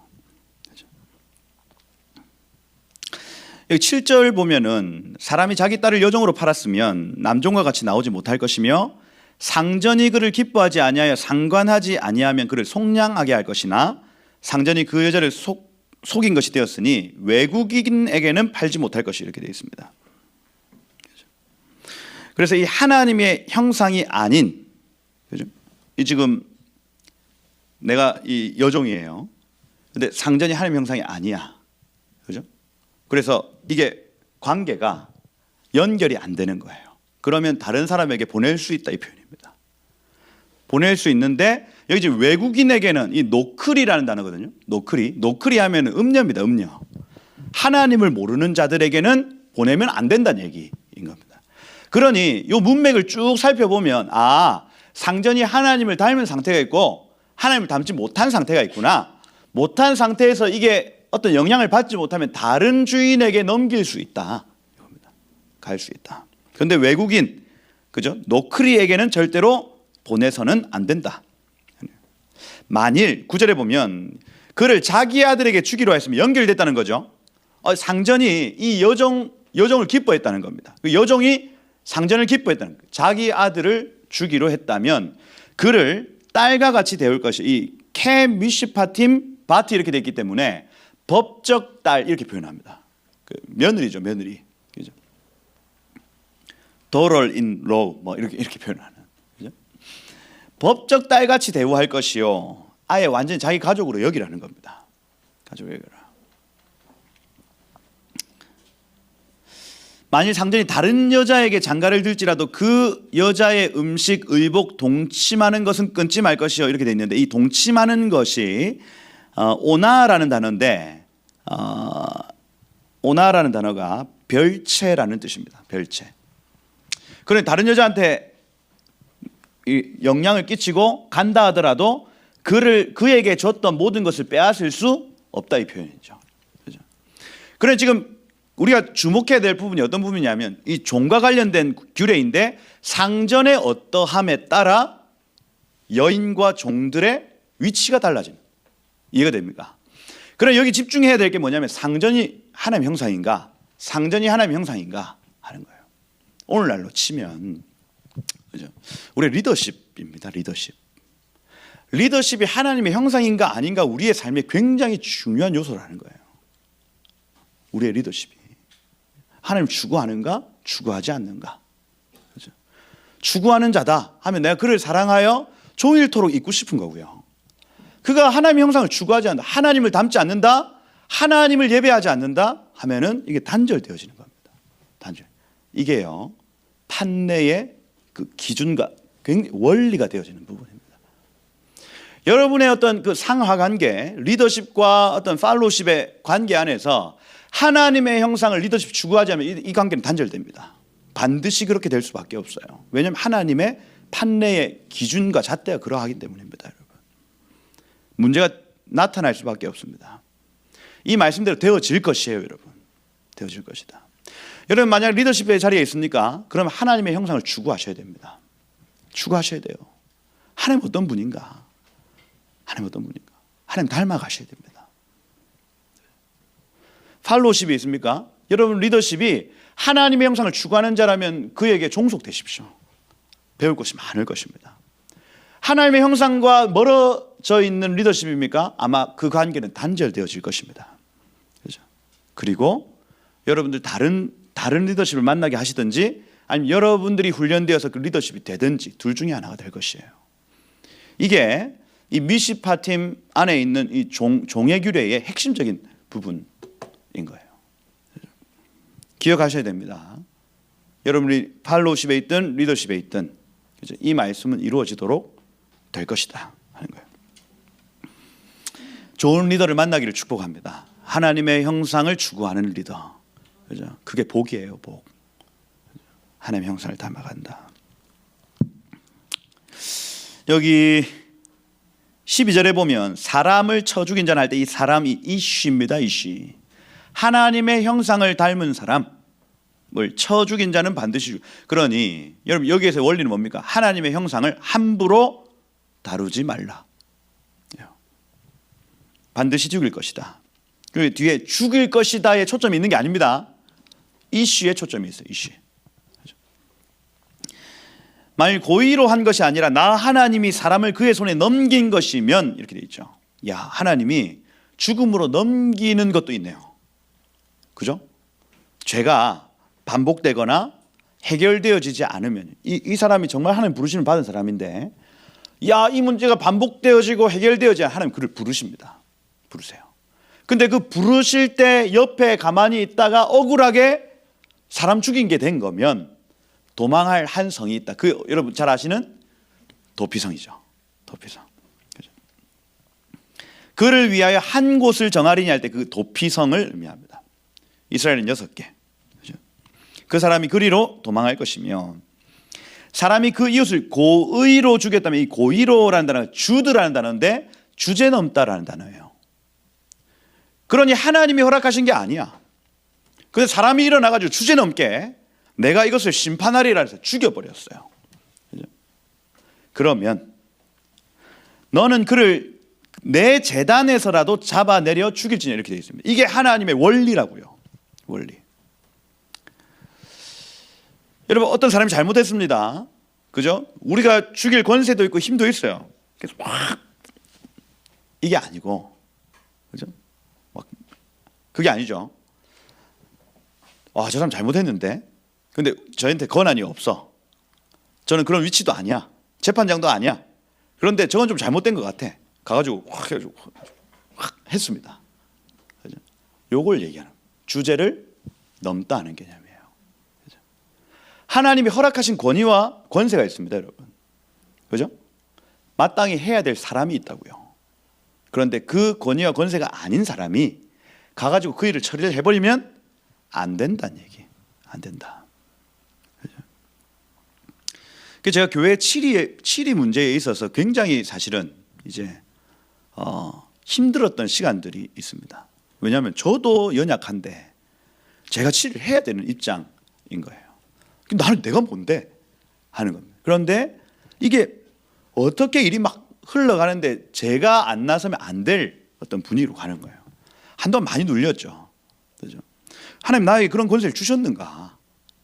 여기 7절 보면은 사람이 자기 딸을 여종으로 팔았으면 남종과 같이 나오지 못할 것이며 상전이 그를 기뻐하지 아니하여 상관하지 아니하면 그를 속량하게 할 것이나 상전이 그 여자를 속인 것이 되었으니 외국인에게는 팔지 못할 것이 이렇게 되어 있습니다. 그래서 이 하나님의 형상이 아닌, 그죠? 이 지금 내가 이 여종이에요. 근데 상전이 하나님 형상이 아니야. 그죠? 그래서 이게 관계가 연결이 안 되는 거예요. 그러면 다른 사람에게 보낼 수 있다 이 표현입니다. 보낼 수 있는데 여기 지금 외국인에게는 이 노크리라는 단어거든요. 노크리 하면 음녀입니다. 음녀. 하나님을 모르는 자들에게는 보내면 안 된다는 얘기인 겁니다. 그러니 이 문맥을 쭉 살펴보면 상전이 하나님을 닮은 상태가 있고 하나님을 닮지 못한 상태가 있구나. 못한 상태에서 이게 어떤 영향을 받지 못하면 다른 주인에게 넘길 수 있다. 갈 수 있다. 그런데 외국인, 그죠? 노크리에게는 절대로 보내서는 안 된다. 만일 9절에 보면 그를 자기 아들에게 주기로 했으면 연결됐다는 거죠. 상전이 이 여종을 기뻐했다는 겁니다. 그 여종이 상전을 기뻐했다는 거예요. 자기 아들을 주기로 했다면 그를 딸과 같이 대울 것이 이 케미시파팀 바티 이렇게 되어 있기 때문에 법적 딸 이렇게 표현합니다. 그 며느리죠, 며느리. 그죠? daughter in law 뭐 이렇게 표현하는. 그죠? 법적 딸 같이 대우할 것이요. 아예 완전히 자기 가족으로 여기라는 겁니다. 가족으로 여기라. 만일 상전이 다른 여자에게 장가를 들지라도 그 여자의 음식, 의복, 동침하는 것은 끊지 말 것이요 이렇게 돼 있는데 이 동침하는 것이 오나라는 단어인데 오나라는 단어가 별채라는 뜻입니다. 별채. 그런데 다른 여자한테 영향을 끼치고 간다 하더라도 그에게 줬던 모든 것을 빼앗을 수 없다 이 표현이죠. 그렇죠? 그런데 지금 우리가 주목해야 될 부분이 어떤 부분이냐면 이 종과 관련된 규례인데 상전의 어떠함에 따라 여인과 종들의 위치가 달라집니다. 이해가 됩니까? 그럼 여기 집중해야 될 게 뭐냐면 상전이 하나님 형상인가 상전이 하나님 형상인가 하는 거예요. 오늘날로 치면 그죠? 우리 리더십입니다. 리더십이 하나님의 형상인가 아닌가 우리의 삶에 굉장히 중요한 요소라는 거예요. 우리의 리더십이 하나님 추구하는가 추구하지 않는가. 그죠? 추구하는 자다 하면 내가 그를 사랑하여 종일토록 잊고 싶은 거고요. 그가 하나님의 형상을 추구하지 않는다, 하나님을 닮지 않는다, 하나님을 예배하지 않는다 하면은 이게 단절되어지는 겁니다. 단절. 이게요 판례의 그 기준과 굉장히 원리가 되어지는 부분입니다. 여러분의 어떤 그 상하 관계, 리더십과 어떤 팔로우십의 관계 안에서 하나님의 형상을 리더십 추구하지 않으면 이 관계는 단절됩니다. 반드시 그렇게 될 수밖에 없어요. 왜냐하면 하나님의 판례의 기준과 잣대가 그러하기 때문입니다. 여러분. 문제가 나타날 수밖에 없습니다. 이 말씀대로 되어질 것이에요. 여러분. 되어질 것이다. 여러분 만약 리더십의 자리에 있습니까? 그럼 하나님의 형상을 추구하셔야 됩니다. 추구하셔야 돼요. 하나님 어떤 분인가? 하나님 어떤 분인가? 하나님 닮아가셔야 됩니다. 팔로우십이 있습니까? 여러분 리더십이 하나님의 형상을 추구하는 자라면 그에게 종속되십시오. 배울 것이 많을 것입니다. 하나님의 형상과 멀어져 있는 리더십입니까? 아마 그 관계는 단절되어질 것입니다. 그렇죠? 그리고 여러분들 다른 리더십을 만나게 하시든지 아니면 여러분들이 훈련되어서 그 리더십이 되든지 둘 중에 하나가 될 것이에요. 이게 이 미시파팀 안에 있는 이 종의 규례의 핵심적인 부분인 거예요. 기억하셔야 됩니다. 여러분이 팔로우십에 있든 리더십에 있든 이 말씀은 이루어지도록 될 것이다 하는 거예요. 좋은 리더를 만나기를 축복합니다. 하나님의 형상을 추구하는 리더. 그죠? 그게 복이에요, 복. 하나님의 형상을 닮아간다. 여기 12절에 보면 사람을 쳐 죽인 자는 할 때 이 사람이 이쉬입니다. 이쉬. 하나님의 형상을 닮은 사람을 쳐 죽인 자는 반드시 그러니 여러분 여기에서 원리는 뭡니까? 하나님의 형상을 함부로 다루지 말라. 반드시 죽일 것이다. 그 뒤에 죽일 것이다에 초점이 있는 게 아닙니다. 이쉬에 초점이 있어요. 이쉬. 만일 고의로 한 것이 아니라 나 하나님이 사람을 그의 손에 넘긴 것이면 이렇게 돼 있죠. 야, 하나님이 죽음으로 넘기는 것도 있네요. 그죠? 죄가 반복되거나 해결되어지지 않으면 이 사람이 정말 하나님 부르심을 받은 사람인데 야, 이 문제가 반복되어지고 해결되어지지 않으면 하나님 그를 부르십니다. 부르세요. 근데 그 부르실 때 옆에 가만히 있다가 억울하게 사람 죽인 게 된 거면 도망할 한 성이 있다. 그 여러분 잘 아시는 도피성이죠. 도피성. 그죠? 그를 위하여 한 곳을 정하리니 할 때 그 도피성을 의미합니다. 이스라엘은 6개. 그죠? 그 사람이 그리로 도망할 것이며 사람이 그 이웃을 고의로 죽였다면 이 고의로라는 단어가 주드라는 단어인데 주제 넘다라는 단어예요. 그러니 하나님이 허락하신 게 아니야. 근데 사람이 일어나가지고 주제 넘게 내가 이것을 심판하리라 해서 죽여버렸어요. 그죠? 그러면 너는 그를 내 재단에서라도 잡아내려 죽일지니 이렇게 되어 있습니다. 이게 하나님의 원리라고요. 원리. 여러분 어떤 사람이 잘못했습니다. 그죠? 우리가 죽일 권세도 있고 힘도 있어요. 그래서 막 이게 아니고, 그죠? 막 그게 아니죠. 와, 저 사람 잘못했는데, 근데 저한테 권한이 없어. 저는 그런 위치도 아니야. 재판장도 아니야. 그런데 저건 좀 잘못된 것 같아. 가가지고 확 해가지고 확 했습니다. 그죠? 요걸 얘기하는 주제를 넘다 하는 개념이에요. 그죠? 하나님이 허락하신 권위와 권세가 있습니다, 여러분. 그죠? 마땅히 해야 될 사람이 있다고요. 그런데 그 권위와 권세가 아닌 사람이 가가지고 그 일을 처리를 해버리면 안 된다는 얘기. 안 된다. 제가 교회 치리 문제에 있어서 굉장히 사실은 이제 힘들었던 시간들이 있습니다. 왜냐하면 저도 연약한데 제가 치리를 해야 되는 입장인 거예요. 나는 내가 뭔데 하는 겁니다. 그런데 이게 어떻게 일이 막 흘러가는데 제가 안 나서면 안 될 어떤 분위기로 가는 거예요. 한동안 많이 눌렸죠. 그죠? 하나님 나에게 그런 권세를 주셨는가?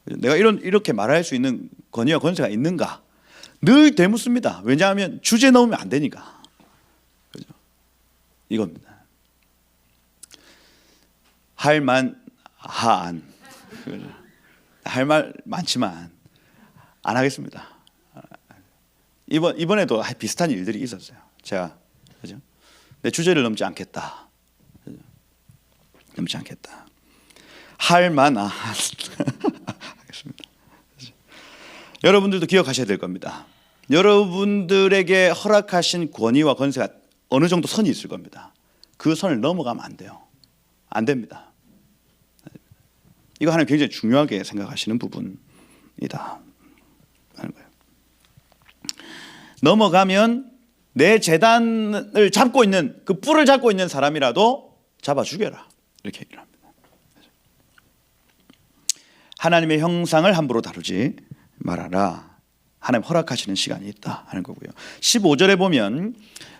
내가 이렇게 말할 수 있는 권위와 권세가 있는가? 늘 되묻습니다. 왜냐하면 주제 넣으면 안 되니까. 그죠? 이겁니다. 할 말 많지만 안 하겠습니다. 이번에도 비슷한 일들이 있었어요. 제가 그죠? 내 주제를 넘지 않겠다. 그죠? 넘지 않겠다. 할 만한 하겠습니다. 여러분들도 기억하셔야 될 겁니다. 여러분들에게 허락하신 권위와 권세가 어느 정도 선이 있을 겁니다. 그 선을 넘어가면 안 돼요. 안 됩니다. 이거 하나님 굉장히 중요하게 생각하시는 부분이다 하는 거예요. 넘어가면 내 재단을 잡고 있는 그 뿔을 잡고 있는 사람이라도 잡아 죽여라 이렇게 얘기를 합니다. 하나님의 형상을 함부로 다루지 말아라. 하나님 허락하시는 시간이 있다 하는 거고요. 15절에 보면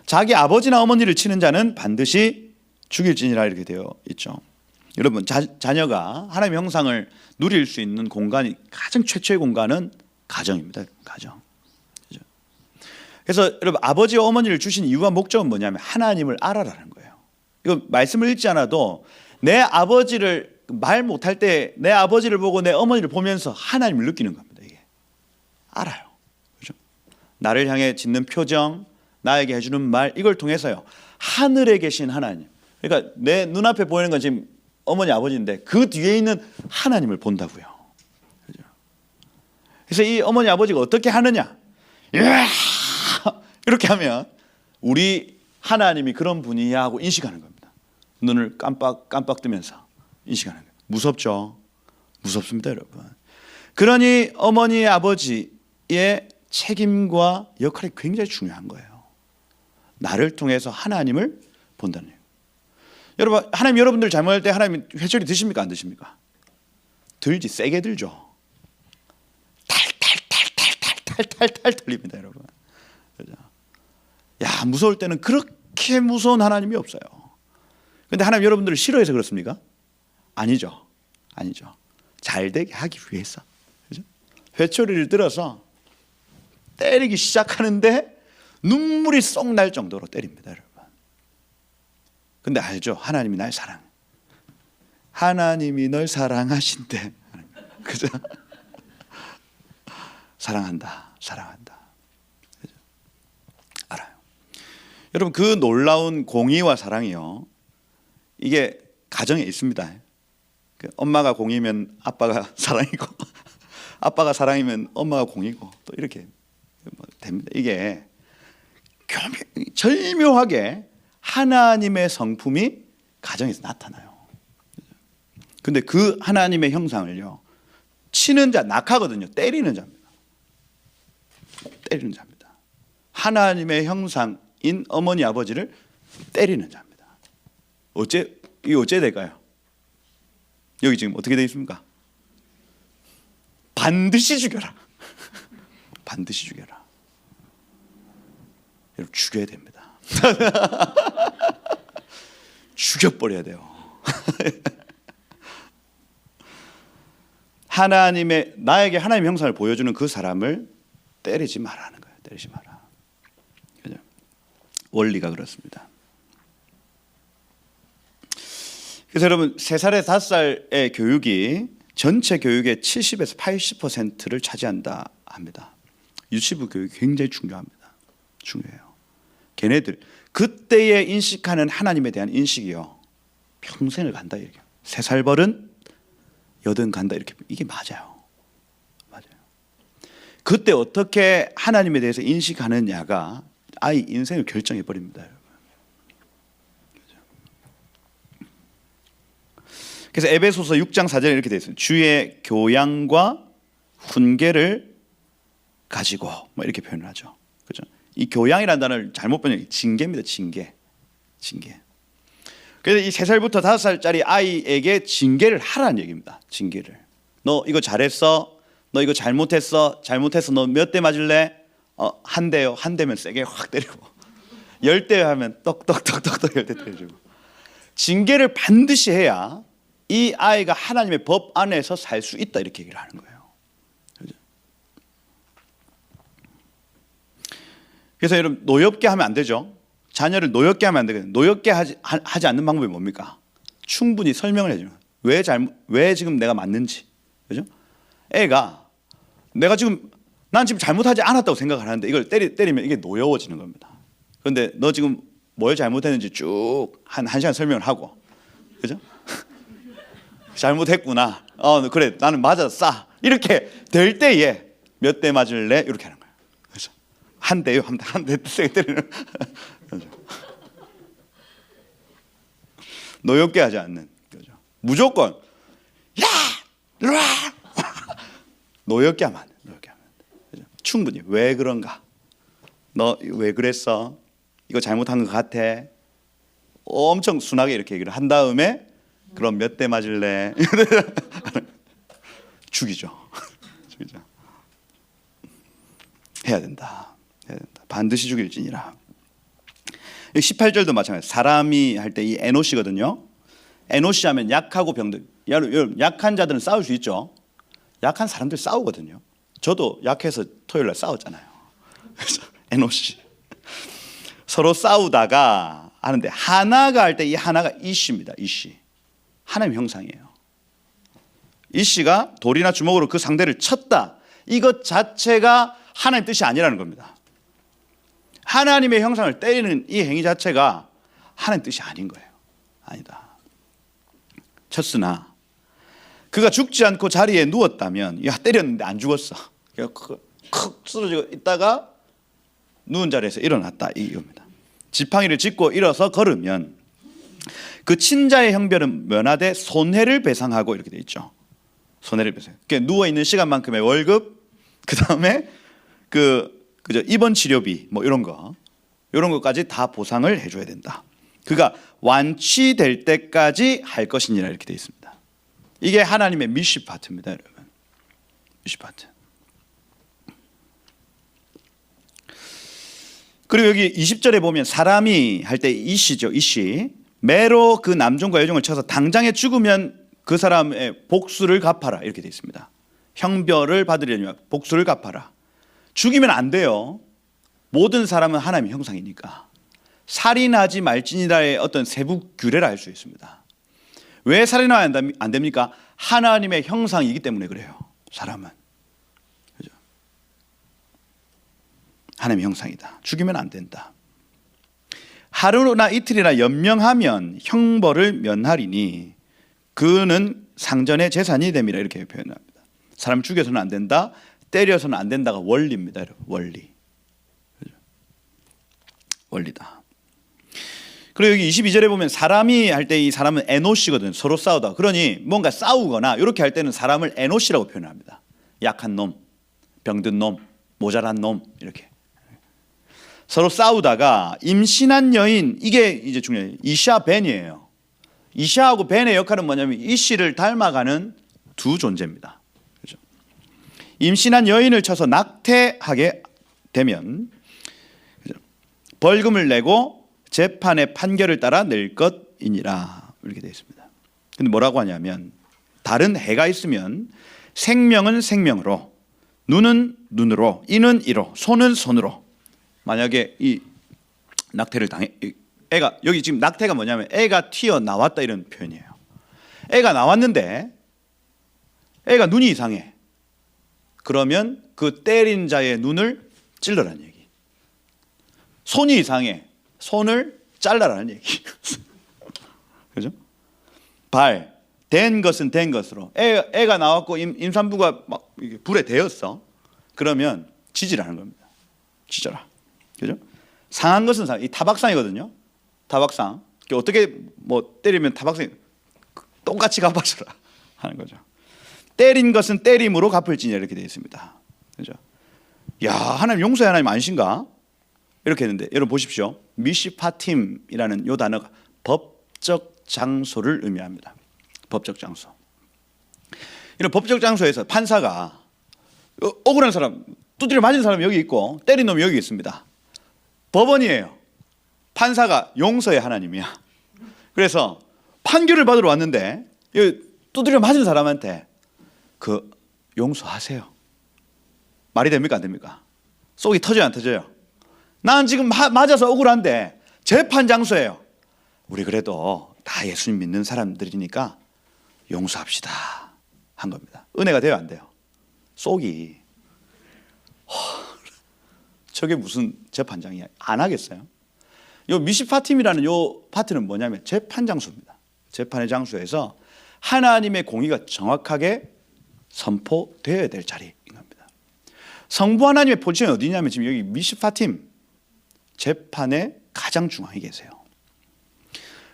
자기 아버지나 어머니를 치는 자는 반드시 죽일지니라 이렇게 되어 있죠. 여러분 자녀가 하나님의 형상을 누릴 수 있는 공간이 가장 최초의 공간은 가정입니다. 가정. 그렇죠? 그래서 여러분 아버지와 어머니를 주신 이유와 목적은 뭐냐면 하나님을 알아라는 거예요. 이거 말씀을 읽지 않아도 내 아버지를 말 못할 때 내 아버지를 보고 내 어머니를 보면서 하나님을 느끼는 겁니다. 이게 알아요. 그렇죠? 나를 향해 짓는 표정, 나에게 해주는 말 이걸 통해서요 하늘에 계신 하나님. 그러니까 내 눈앞에 보이는 건 지금 어머니 아버지인데 그 뒤에 있는 하나님을 본다고요. 그죠? 그래서 이 어머니 아버지가 어떻게 하느냐? 이렇게 하면 우리 하나님이 그런 분이야 하고 인식하는 겁니다. 눈을 깜빡 뜨면서 인식하는 거예요. 무섭죠? 무섭습니다, 여러분. 그러니 어머니 아버지의 책임과 역할이 굉장히 중요한 거예요. 나를 통해서 하나님을 본다는 거예요. 여러분, 하나님 여러분들 잘못할 때 하나님 회초리 드십니까? 안 드십니까? 들지, 세게 들죠. 탈탈 들립니다, 여러분. 그죠? 야, 무서울 때는 그렇게 무서운 하나님이 없어요. 근데 하나님 여러분들을 싫어해서 그렇습니까? 아니죠. 아니죠. 잘 되게 하기 위해서. 그죠? 회초리를 들어서 때리기 시작하는데 눈물이 쏙 날 정도로 때립니다, 여러분. 근데 알죠? 하나님이 날 사랑해. 하나님이 널 사랑하신대. 그죠? 사랑한다. 그죠? 알아요. 여러분, 그 놀라운 공의와 사랑이요, 이게 가정에 있습니다. 엄마가 공이면 아빠가 사랑이고 아빠가 사랑이면 엄마가 공이고 또 이렇게 됩니다. 이게 절묘하게 하나님의 성품이 가정에서 나타나요. 근데 그 하나님의 형상을요, 치는 자, 낙하거든요. 때리는 자입니다. 때리는 자입니다. 하나님의 형상인 어머니 아버지를 때리는 자입니다. 이게 어째 될까요? 여기 지금 어떻게 되어 있습니까? 반드시 죽여라. 반드시 죽여라. 여러분, 죽여야 됩니다. 죽여버려야 돼요. 나에게 하나님의 형상을 보여주는 그 사람을 때리지 말라는 거예요. 때리지 마라. 그죠? 원리가 그렇습니다. 그래서 여러분, 3살에 5살의 교육이 전체 교육의 70에서 80%를 차지한다 합니다. 유치부 교육이 굉장히 중요해요. 걔네들 그때에 인식하는 하나님에 대한 인식이요, 평생을 간다 이렇게. 3살 벌은 80 간다 이렇게. 이게 맞아요. 그때 어떻게 하나님에 대해서 인식하느냐가 아이 인생을 결정해 버립니다, 여러분. 그래서 에베소서 6장 4절에 이렇게 되어 있습니다. 주의 교양과 훈계를 가지고 뭐 이렇게 표현을 하죠. 그렇죠? 이 교양이라는 단어를 잘못 번역해 징계입니다. 징계. 그래서 이 3살부터 5살짜리 아이에게 징계를 하라는 얘기입니다. 징계를. 너 이거 잘했어. 너 이거 잘못했어. 너 몇 대 맞을래? 한 대요. 한 대면 세게 확 때리고, 10대 하면 떡떡떡떡 10대 때려주고. 징계를 반드시 해야 이 아이가 하나님의 법 안에서 살 수 있다 이렇게 얘기를 하는 거예요. 그래서 여러분, 노엽게 하면 안 되죠. 자녀를 노엽게 하면 안 되거든요. 노엽게 하지 않는 방법이 뭡니까? 충분히 설명을 해주는 거예요. 왜 지금 내가 맞는지. 그죠? 애가 난 지금 잘못하지 않았다고 생각을 하는데 이걸 때리면 이게 노여워지는 겁니다. 그런데 너 지금 뭘 잘못했는지 쭉 한 시간 설명을 하고, 그죠? 잘못했구나. 그래, 나는 맞았어. 이렇게 될 때에 몇 대 맞을래? 이렇게 하는 거예요. 그죠? 한 대요. 한 대 세게 때리는. 노엽게 하지 않는 거죠. 무조건 야, 일로 와. 노엽게 하면 안 돼. 그죠? 충분히 왜 그런가? 너 왜 그랬어? 이거 잘못한 것 같아? 엄청 순하게 이렇게 얘기를 한 다음에 그럼 몇 대 맞을래? 죽이죠. 해야 된다. 반드시 죽일지니라. 18절도 마찬가지. 사람이 할 때 이 에노시거든요. 에노시 하면 약하고 병들. 여러분, 약한 자들은 싸울 수 있죠. 약한 사람들 싸우거든요. 저도 약해서 토요일 날 싸웠잖아요. 그래서 에노시. 서로 싸우다가 하는데, 하나가 할 때 이 하나가 이씨입니다. 이씨. 하나님 형상이에요. 이씨가 돌이나 주먹으로 그 상대를 쳤다. 이것 자체가 하나님 뜻이 아니라는 겁니다. 하나님의 형상을 때리는 이 행위 자체가 하나님 뜻이 아닌 거예요. 아니다. 쳤으나 그가 죽지 않고 자리에 누웠다면, 야 때렸는데 안 죽었어. 쿡 쓰러지고 있다가 누운 자리에서 일어났다 이겁니다. 지팡이를 짚고 일어서 걸으면 그 친자의 형벌은 면하되 손해를 배상하고 이렇게 돼 있죠. 손해를 배상. 그러니까 누워 있는 시간만큼의 월급, 그 다음에 그저 입원 치료비 뭐 이런 것까지 다 보상을 해줘야 된다. 그가 완치될 때까지 할 것이니라 이렇게 돼 있습니다. 이게 하나님의 미시파트입니다, 여러분. 미시파트. 그리고 여기 20절에 보면 사람이 할 때 이시죠. 이시. 매로 그 남종과 여종을 쳐서 당장에 죽으면 그 사람의 복수를 갚아라 이렇게 되어 있습니다. 형벌을 받으려면 복수를 갚아라. 죽이면 안 돼요. 모든 사람은 하나님의 형상이니까. 살인하지 말지니라의 어떤 세부 규례를 알 수 있습니다. 왜 살인하면 안 됩니까? 하나님의 형상이기 때문에 그래요. 사람은. 그죠? 하나님의 형상이다. 죽이면 안 된다. 하루나 이틀이나 연명하면 형벌을 면하리니 그는 상전의 재산이 됨이라 이렇게 표현합니다. 사람 죽여서는 안 된다, 때려서는 안 된다가 원리입니다. 여러분. 원리. 그죠? 원리다. 그리고 여기 22절에 보면 사람이 할 때 이 사람은 에노시거든. 서로 싸우다. 그러니 뭔가 싸우거나 이렇게 할 때는 사람을 에노시라고 표현합니다. 약한 놈, 병든 놈, 모자란 놈 이렇게. 서로 싸우다가 임신한 여인, 이게 이제 중요해요. 이샤 벤이에요. 이샤하고 벤의 역할은 뭐냐면 이씨를 닮아가는 두 존재입니다. 그렇죠? 임신한 여인을 쳐서 낙태하게 되면 그렇죠? 벌금을 내고 재판의 판결을 따라 낼 것이니라 이렇게 되어 있습니다. 근데 뭐라고 하냐면 다른 해가 있으면 생명은 생명으로, 눈은 눈으로, 이는 이로, 손은 손으로. 만약에 이 낙태를 애가 여기 지금 낙태가 뭐냐면 애가 튀어나왔다 이런 표현이에요. 애가 나왔는데 애가 눈이 이상해. 그러면 그 때린 자의 눈을 찔러라는 얘기. 손이 이상해. 손을 잘라라는 얘기. 그죠? 발, 된 것은 된 것으로. 애가 나왔고 임산부가 막 불에 데였어. 그러면 지지라는 겁니다. 지져라. 그죠? 상한 것은 이 타박상이거든요. 타박상. 어떻게 뭐 때리면 타박상이 똑같이 갚아주라 하는 거죠. 때린 것은 때림으로 갚을지니 이렇게 되어 있습니다. 그죠? 야, 하나님 용서의 하나님 아니신가? 이렇게 했는데 여러분 보십시오. 미시파팀이라는 요 단어가 법적 장소를 의미합니다. 법적 장소. 이런 법적 장소에서 판사가 억울한 사람, 두드려 맞은 사람이 여기 있고 때린 놈이 여기 있습니다. 법원이에요. 판사가 용서의 하나님이야. 그래서 판결을 받으러 왔는데 두드려 맞은 사람한테 그 용서하세요. 말이 됩니까 안 됩니까? 속이 터져요 안 터져요? 난 지금 맞아서 억울한데 재판 장소예요. 우리 그래도 다 예수님 믿는 사람들이니까 용서합시다 한 겁니다. 은혜가 돼요 안 돼요? 속이 저게 무슨 재판장이야? 안 하겠어요? 요 미시파팀이라는 요 파트는 뭐냐면 재판 장소입니다. 재판의 장소에서 하나님의 공의가 정확하게 선포되어야 될 자리인 겁니다. 성부 하나님의 포지션이 어디냐면 지금 여기 미시파팀 재판의 가장 중앙에 계세요.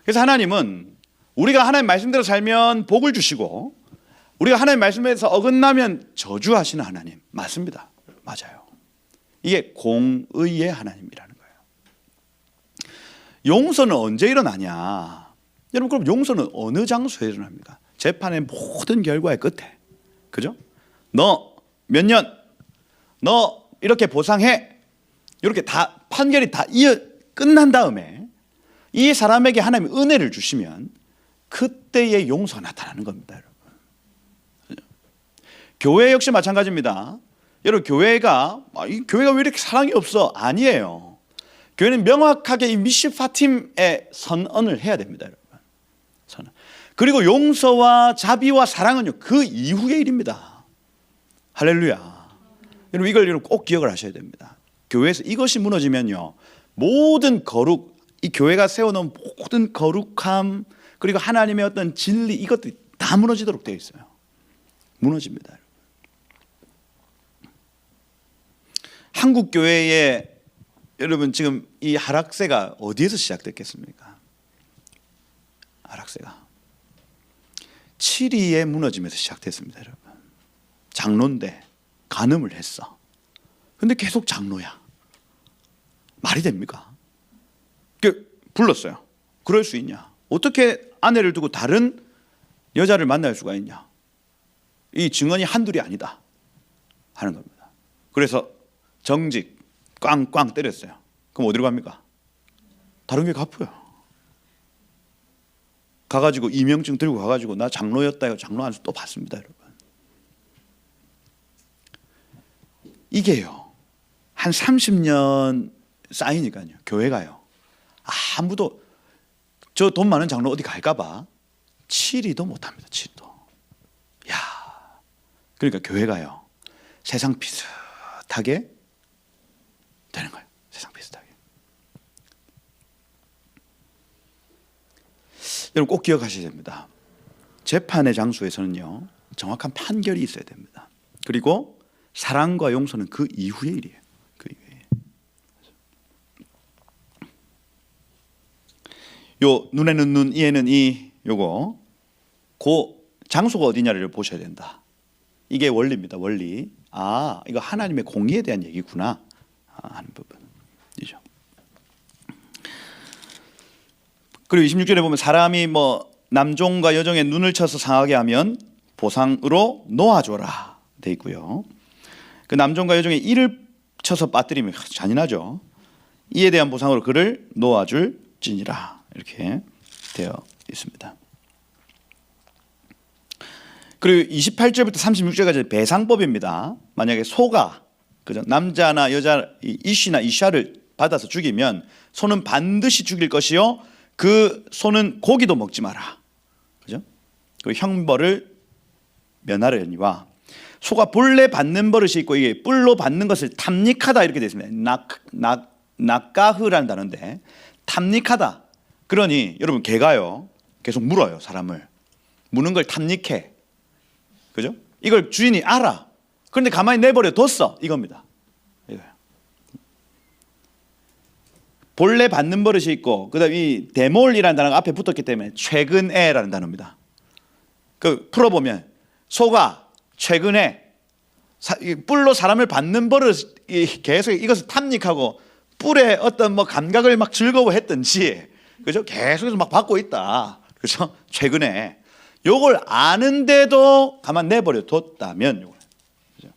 그래서 하나님은 우리가 하나님 말씀대로 살면 복을 주시고 우리가 하나님 말씀에서 어긋나면 저주하시는 하나님 맞습니다. 맞아요. 이게 공의의 하나님이라는 거예요. 용서는 언제 일어나냐? 여러분 그럼 용서는 어느 장소에 일어납니까? 재판의 모든 결과의 끝에. 그죠? 너 몇 년, 너 이렇게 보상해. 이렇게 다 판결이 다 끝난 다음에 이 사람에게 하나님이 은혜를 주시면 그때의 용서가 나타나는 겁니다, 여러분. 그죠? 교회 역시 마찬가지입니다. 여러분 교회가 왜 이렇게 사랑이 없어? 아니에요. 교회는 명확하게 이 미시파팀의 선언을 해야 됩니다, 여러분. 선언. 그리고 용서와 자비와 사랑은요 그 이후의 일입니다. 할렐루야. 여러분 이걸 여러분 꼭 기억을 하셔야 됩니다. 교회에서 이것이 무너지면요 모든 거룩, 이 교회가 세워놓은 모든 거룩함, 그리고 하나님의 어떤 진리 이것들이 다 무너지도록 되어 있어요. 무너집니다. 한국 교회에 여러분 지금 이 하락세가 어디에서 시작됐겠습니까? 하락세가 치리의 무너짐에서 시작됐습니다. 여러분, 장로인데 간음을 했어. 근데 계속 장로야. 말이 됩니까? 불렀어요. 그럴 수 있냐? 어떻게 아내를 두고 다른 여자를 만날 수가 있냐? 이 증언이 한둘이 아니다 하는 겁니다. 그래서 정직 꽝꽝 때렸어요. 그럼 어디로 갑니까? 다른 게 갚아요. 가가지고 이명증 들고 가가지고 나 장로였다 해서 장로 안수 또 받습니다. 여러분, 이게요 한 30년 쌓이니까요 교회가요 아무도 저 돈 많은 장로 어디 갈까봐 치리도 못합니다. 치리도. 야, 그러니까 교회가요 세상 비슷하게 되는 거예요. 세상 비슷하게. 여러분 꼭 기억하셔야 됩니다. 재판의 장소에서는요 정확한 판결이 있어야 됩니다. 그리고 사랑과 용서는 그 이후의 일이에요. 그 이후에. 요 눈에는 눈, 이에는 이, 요거 그 장소가 어디냐를 보셔야 된다. 이게 원리입니다. 원리. 아, 이거 하나님의 공의에 대한 얘기구나 하는 부분이죠. 그리고 26절에 보면 사람이 뭐 남종과 여종의 눈을 쳐서 상하게 하면 보상으로 놓아줘라 돼 있고요. 그 남종과 여종의 이를 쳐서 빠뜨리면 잔인하죠. 이에 대한 보상으로 그를 놓아줄지니라 이렇게 되어 있습니다. 그리고 28절부터 36절까지 배상법입니다. 만약에 소가 그죠? 남자나 여자 이시나 이샤를 받아서 죽이면 소는 반드시 죽일 것이요 그 소는 고기도 먹지 마라. 그죠? 그 형벌을 면하려니와 소가 본래 받는 버릇이 있고 이게 뿔로 받는 것을 탐닉하다 이렇게 되어 있습니다. 낙가흐라는 단어인데 탐닉하다. 그러니 여러분 개가요 계속 물어요. 사람을 무는 걸 탐닉해. 그죠? 이걸 주인이 알아. 그런데 가만히 내버려 뒀어. 이겁니다. 이거예요. 본래 받는 버릇이 있고 그다음 이 데몰이라는 단어가 앞에 붙었기 때문에 최근에라는 단어입니다. 그 풀어보면 소가 최근에 뿔로 사람을 받는 버릇이 계속 이것을 탐닉하고 뿔에 어떤 뭐 감각을 막 즐거워했든지 그죠? 계속해서 막 받고 있다. 그죠? 최근에 요걸 아는데도 가만 내버려 뒀다면 요걸, 그죠?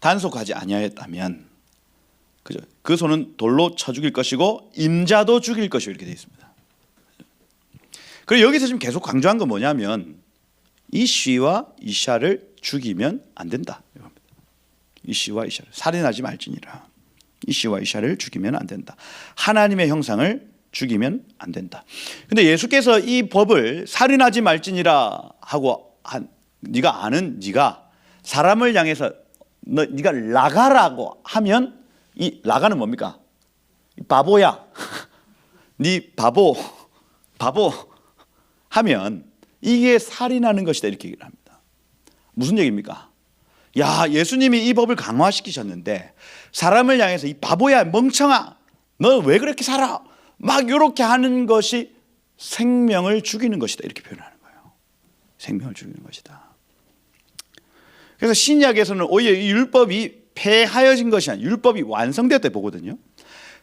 단속하지 아니하였다면 그죠? 그 소는 돌로 쳐 죽일 것이고 임자도 죽일 것이고 이렇게 되어 있습니다. 그리고 여기서 지금 계속 강조한 건 뭐냐면 이시와 이샤를 죽이면 안 된다. 이시와 이샤를 살인하지 말지니라. 이시와 이샤를 죽이면 안 된다. 하나님의 형상을 죽이면 안 된다. 근데 예수께서 이 법을 살인하지 말지니라 하고 네가 아는 네가 사람을 향해서 네가 라가라고 하면 이 라가는 뭡니까? 바보야. 네 바보 하면 이게 살인하는 것이다 이렇게 얘기를 합니다. 무슨 얘기입니까? 야, 예수님이 이 법을 강화시키셨는데 사람을 향해서 이 바보야 멍청아 너 왜 그렇게 살아? 막 이렇게 하는 것이 생명을 죽이는 것이다 이렇게 표현하는 거예요. 생명을 죽이는 것이다. 그래서 신약에서는 오히려 이 율법이 폐하여진 것이 아니라 율법이 완성되었다 보거든요.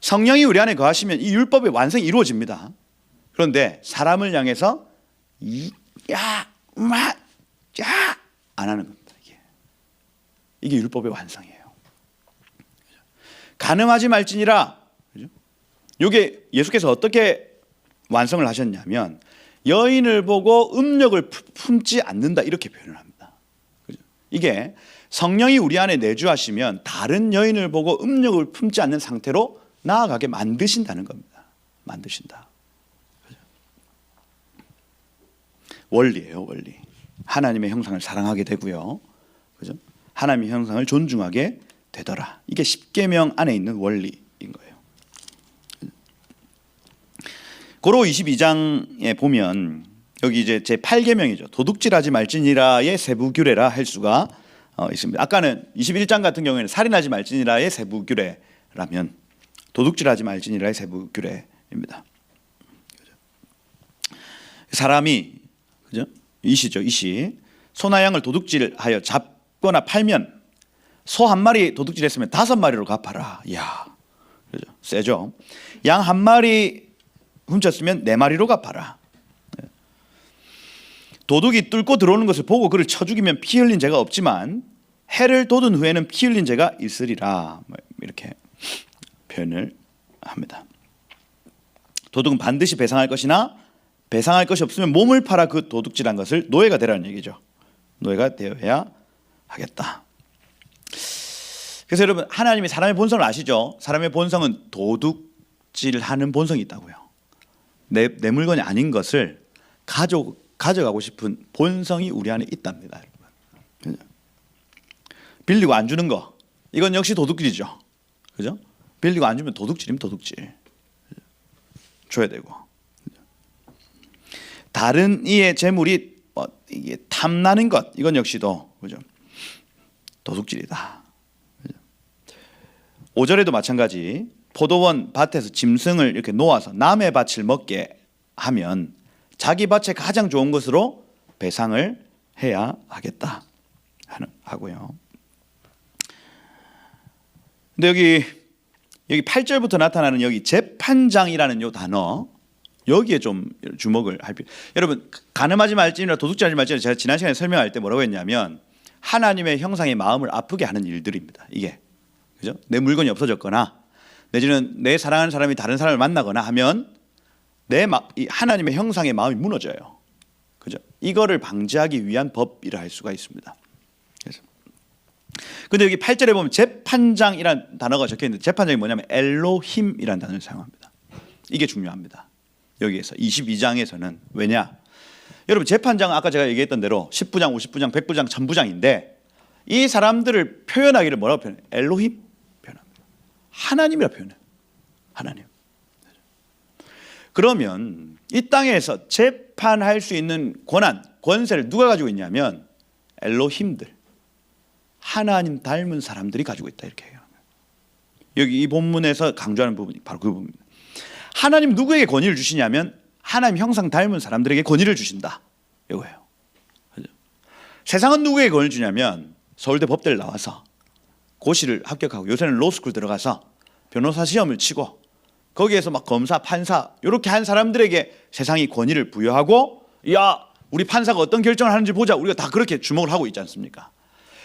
성령이 우리 안에 거하시면 이 율법의 완성이 이루어집니다. 그런데 사람을 향해서 안 하는 겁니다. 이게 율법의 완성이에요. 간음하지 말지니라. 이게 예수께서 어떻게 완성을 하셨냐면 여인을 보고 음욕을 품지 않는다 이렇게 표현을 합니다. 이게 성령이 우리 안에 내주하시면 다른 여인을 보고 음욕을 품지 않는 상태로 나아가게 만드신다는 겁니다. 만드신다. 원리예요, 원리. 하나님의 형상을 사랑하게 되고요. 그죠? 하나님의 형상을 존중하게 되더라. 이게 십계명 안에 있는 원리인 거예요. 고로 22장에 보면 여기 이제 제 8계명이죠. 도둑질하지 말지니라의 세부 규례라 할 수가 있습니다. 아까는 21장 같은 경우에는 살인하지 말지니라의 세부 규례라면 도둑질하지 말지니라의 세부 규례입니다. 사람이 그죠? 이시죠, 이시. 소나 양을 도둑질하여 잡거나 팔면 소 한 마리 도둑질했으면 5마리로 갚아라. 이야, 그죠? 세죠. 양 한 마리 훔쳤으면 4마리로 갚아라. 도둑이 뚫고 들어오는 것을 보고 그를 쳐 죽이면 피 흘린 죄가 없지만 해를 돋은 후에는 피 흘린 죄가 있으리라. 이렇게 표현을 합니다. 도둑은 반드시 배상할 것이나 배상할 것이 없으면 몸을 팔아 그 도둑질한 것을 노예가 되라는 얘기죠. 노예가 되어야 하겠다. 그래서 여러분, 하나님이 사람의 본성을 아시죠? 사람의 본성은 도둑질하는 본성이 있다고요. 내 물건이 아닌 것을 가져가고 싶은 본성이 우리 안에 있답니다. 여러분. 빌리고 안 주는 거, 이건 역시 도둑질이죠. 그죠? 빌리고 안 주면 도둑질이면 도둑질. 줘야 되고. 다른 이의 재물이 이게 탐나는 것, 이건 역시도 그죠? 도둑질이다. 5절에도 마찬가지. 포도원 밭에서 짐승을 이렇게 놓아서 남의 밭을 먹게 하면 자기 밭에 가장 좋은 것으로 배상을 해야 하겠다 하고요. 근데 여기 8절부터 나타나는 여기 재판장이라는 요 단어, 여기에 좀 주목을 할 필요. 여러분, 간음하지 말지니라 도둑질하지 말지니라 제가 지난 시간에 설명할 때 뭐라고 했냐면 하나님의 형상의 마음을 아프게 하는 일들입니다. 이게 그죠? 내 물건이 없어졌거나 내지는 내 사랑하는 사람이 다른 사람을 만나거나 하면 이 하나님의 형상의 마음이 무너져요. 그죠? 이거를 방지하기 위한 법이라 할 수가 있습니다. 그래서 근데 여기 8절에 보면 재판장이라는 단어가 적혀 있는데 재판장이 뭐냐면 엘로힘이라는 단어를 사용합니다. 이게 중요합니다. 여기에서 22장에서는 왜냐? 여러분, 재판장은 아까 제가 얘기했던 대로 10부장, 50부장, 100부장, 1000부장인데 이 사람들을 표현하기를 뭐라고 표현해요? 엘로힘 표현합니다. 하나님이라 표현해요. 하나님. 그러면 이 땅에서 재판할 수 있는 권한, 권세를 누가 가지고 있냐면 엘로힘들, 하나님 닮은 사람들이 가지고 있다, 이렇게 얘기하는 거예요. 여기 이 본문에서 강조하는 부분이 바로 그 부분입니다. 하나님 누구에게 권위를 주시냐면 하나님 형상 닮은 사람들에게 권위를 주신다, 이거예요. 그죠? 세상은 누구에게 권위를 주냐면 서울대 법대를 나와서 고시를 합격하고 요새는 로스쿨 들어가서 변호사 시험을 치고 거기에서 막 검사, 판사 이렇게 한 사람들에게 세상이 권위를 부여하고, 야, 우리 판사가 어떤 결정을 하는지 보자, 우리가 다 그렇게 주목을 하고 있지 않습니까?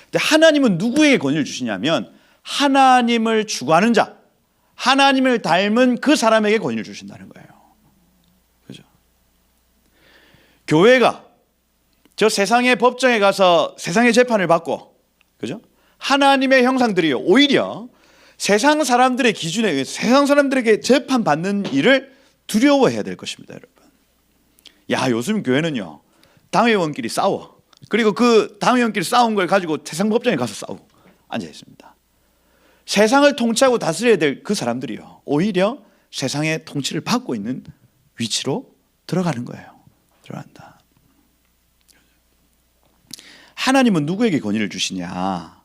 근데 하나님은 누구에게 권위를 주시냐면 하나님을 추구하는 자, 하나님을 닮은 그 사람에게 권위를 주신다는 거예요. 그죠? 교회가 저 세상의 법정에 가서 세상의 재판을 받고, 그죠? 하나님의 형상들이요, 오히려 세상 사람들의 기준에 의해 세상 사람들에게 재판받는 일을 두려워해야 될 것입니다, 여러분. 야, 요즘 교회는요, 당회원끼리 싸워. 그리고 그 당회원끼리 싸운 걸 가지고 세상 법정에 가서 싸우고 앉아 있습니다. 세상을 통치하고 다스려야 될 그 사람들이요, 오히려 세상의 통치를 받고 있는 위치로 들어가는 거예요. 들어간다. 하나님은 누구에게 권위를 주시냐?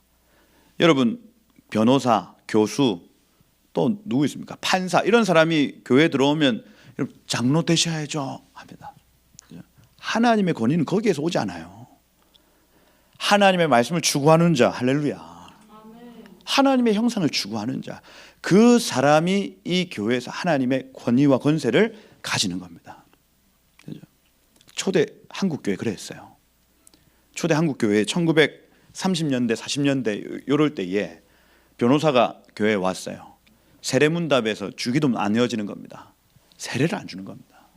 여러분, 변호사, 교수, 또 누구 있습니까? 판사, 이런 사람이 교회에 들어오면 장로 되셔야죠 합니다. 하나님의 권위는 거기에서 오지 않아요. 하나님의 말씀을 추구하는 자, 할렐루야. 하나님의 형상을 추구하는 자, 그 사람이 이 교회에서 하나님의 권위와 권세를 가지는 겁니다. 초대 한국교회 그랬어요. 초대 한국교회 1930년대 40년대 이럴 때에 변호사가 교회에 왔어요. 세례문답에서 주기도문 안 이어지는 겁니다. 세례를 안 주는 겁니다.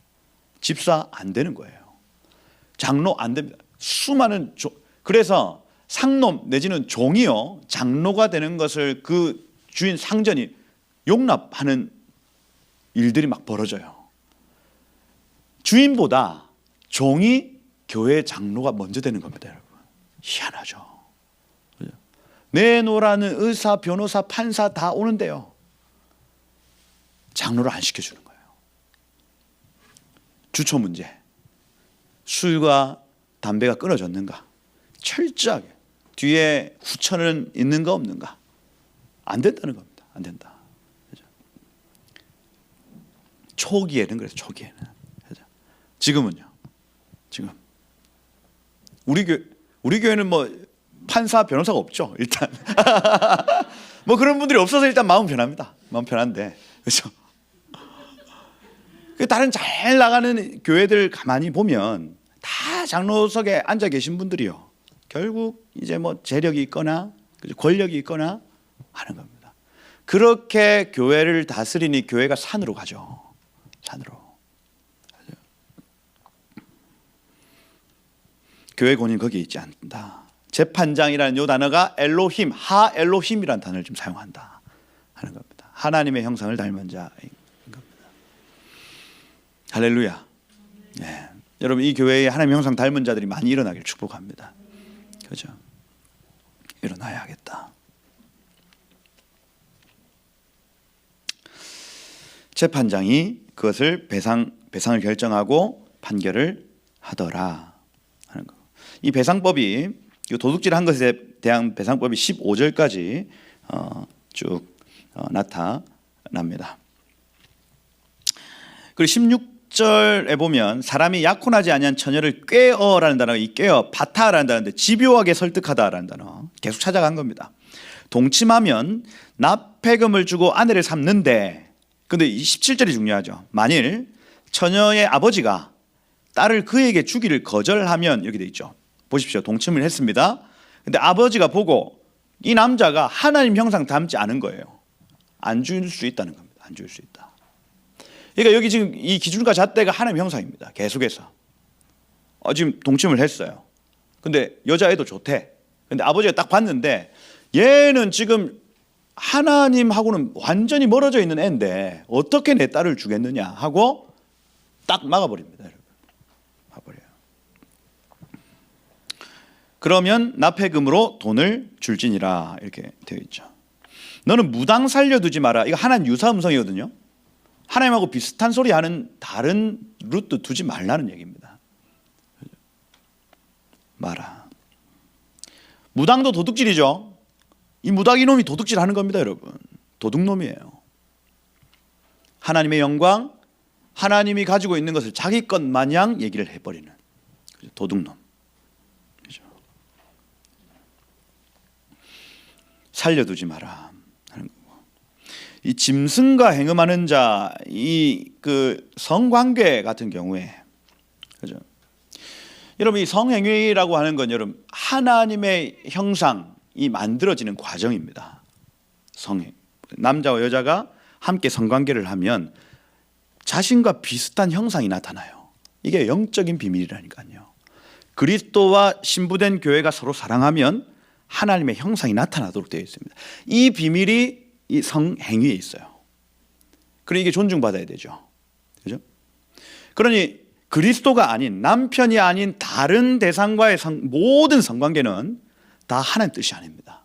집사 안 되는 거예요. 장로 안 됩니다. 수많은 그래서 상놈 내지는 종이요, 장로가 되는 것을 그 주인 상전이 용납하는 일들이 막 벌어져요. 주인보다 종이 교회 장로가 먼저 되는 겁니다, 여러분. 희한하죠. 내놓으라는 의사, 변호사, 판사 다 오는데요, 장로를 안 시켜주는 거예요. 주초 문제, 술과 담배가 끊어졌는가, 철저하게 뒤에 후천은 있는가 없는가, 안 된다는 겁니다. 안 된다. 그죠? 초기에는 그래서 초기에는. 그죠? 지금은요. 지금 우리 교회는 뭐 판사 변호사가 없죠. 일단 뭐 그런 분들이 없어서 일단 마음 편합니다. 마음 편한데, 그렇죠? 다른 잘 나가는 교회들 가만히 보면 다 장로석에 앉아 계신 분들이요, 결국 이제 뭐 재력이 있거나 권력이 있거나 하는 겁니다. 그렇게 교회를 다스리니 교회가 산으로 가죠. 산으로. 교회 권위는 거기에 있지 않다. 재판장이라는 이 단어가 엘로힘, 하 엘로힘이라는 단어를 좀 사용한다 하는 겁니다. 하나님의 형상을 닮은 자인 겁니다. 할렐루야. 네. 여러분, 이 교회에 하나님의 형상 닮은 자들이 많이 일어나길 축복합니다. 그죠? 일어나야겠다. 재판장이 그것을 배상을 결정하고 판결을 하더라 하는 거. 이 배상법이, 이 도둑질한 것에 대한 배상법이 15절까지 쭉 나타납니다. 그리고 16절에 보면 사람이 약혼하지 아니한 처녀를 꾀어라는 단어가, 이 꾀어 바타라는 단어인데 집요하게 설득하다라는 단어 계속 찾아간 겁니다. 동침하면 납폐금을 주고 아내를 삼는데, 근데 이 17절이 중요하죠. 만일 처녀의 아버지가 딸을 그에게 주기를 거절하면, 이렇게 돼 있죠. 보십시오. 동침을 했습니다. 근데 아버지가 보고 이 남자가 하나님 형상 닮지 않은 거예요. 안 줄 수 있다는 겁니다. 안 줄 수 있다. 그러니까 여기 지금 이 기준과 잣대가 하나님 형상입니다. 계속해서 지금 동침을 했어요. 근데 여자애도 좋대. 근데 아버지가 딱 봤는데 얘는 지금 하나님하고는 완전히 멀어져 있는 애인데 어떻게 내 딸을 주겠느냐 하고 딱 막아버립니다. 여러분, 막아버려요. 그러면 납폐금으로 돈을 줄지니라, 이렇게 되어 있죠. 너는 무당 살려두지 마라. 이거 하나님 유사 음성이거든요. 하나님하고 비슷한 소리 하는 다른 루트 두지 말라는 얘기입니다. 마라. 무당도 도둑질이죠. 이 무당이 놈이 도둑질 하는 겁니다, 여러분. 도둑놈이에요. 하나님의 영광, 하나님이 가지고 있는 것을 자기 것 마냥 얘기를 해버리는 도둑놈. 그죠? 살려두지 마라 하는 거고. 이 짐승과 행음하는 자, 이 그 성관계 같은 경우에, 그죠? 여러분, 이 성행위라고 하는 건 여러분 하나님의 형상이 만들어지는 과정입니다. 성행. 남자와 여자가 함께 성관계를 하면 자신과 비슷한 형상이 나타나요. 이게 영적인 비밀이라니까요. 그리스도와 신부된 교회가 서로 사랑하면 하나님의 형상이 나타나도록 되어 있습니다. 이 비밀이 이 성행위에 있어요. 그러니 이게 존중받아야 되죠. 그죠? 그러니 그리스도가 아닌, 남편이 아닌 다른 대상과의 모든 성관계는 다 하나님 뜻이 아닙니다.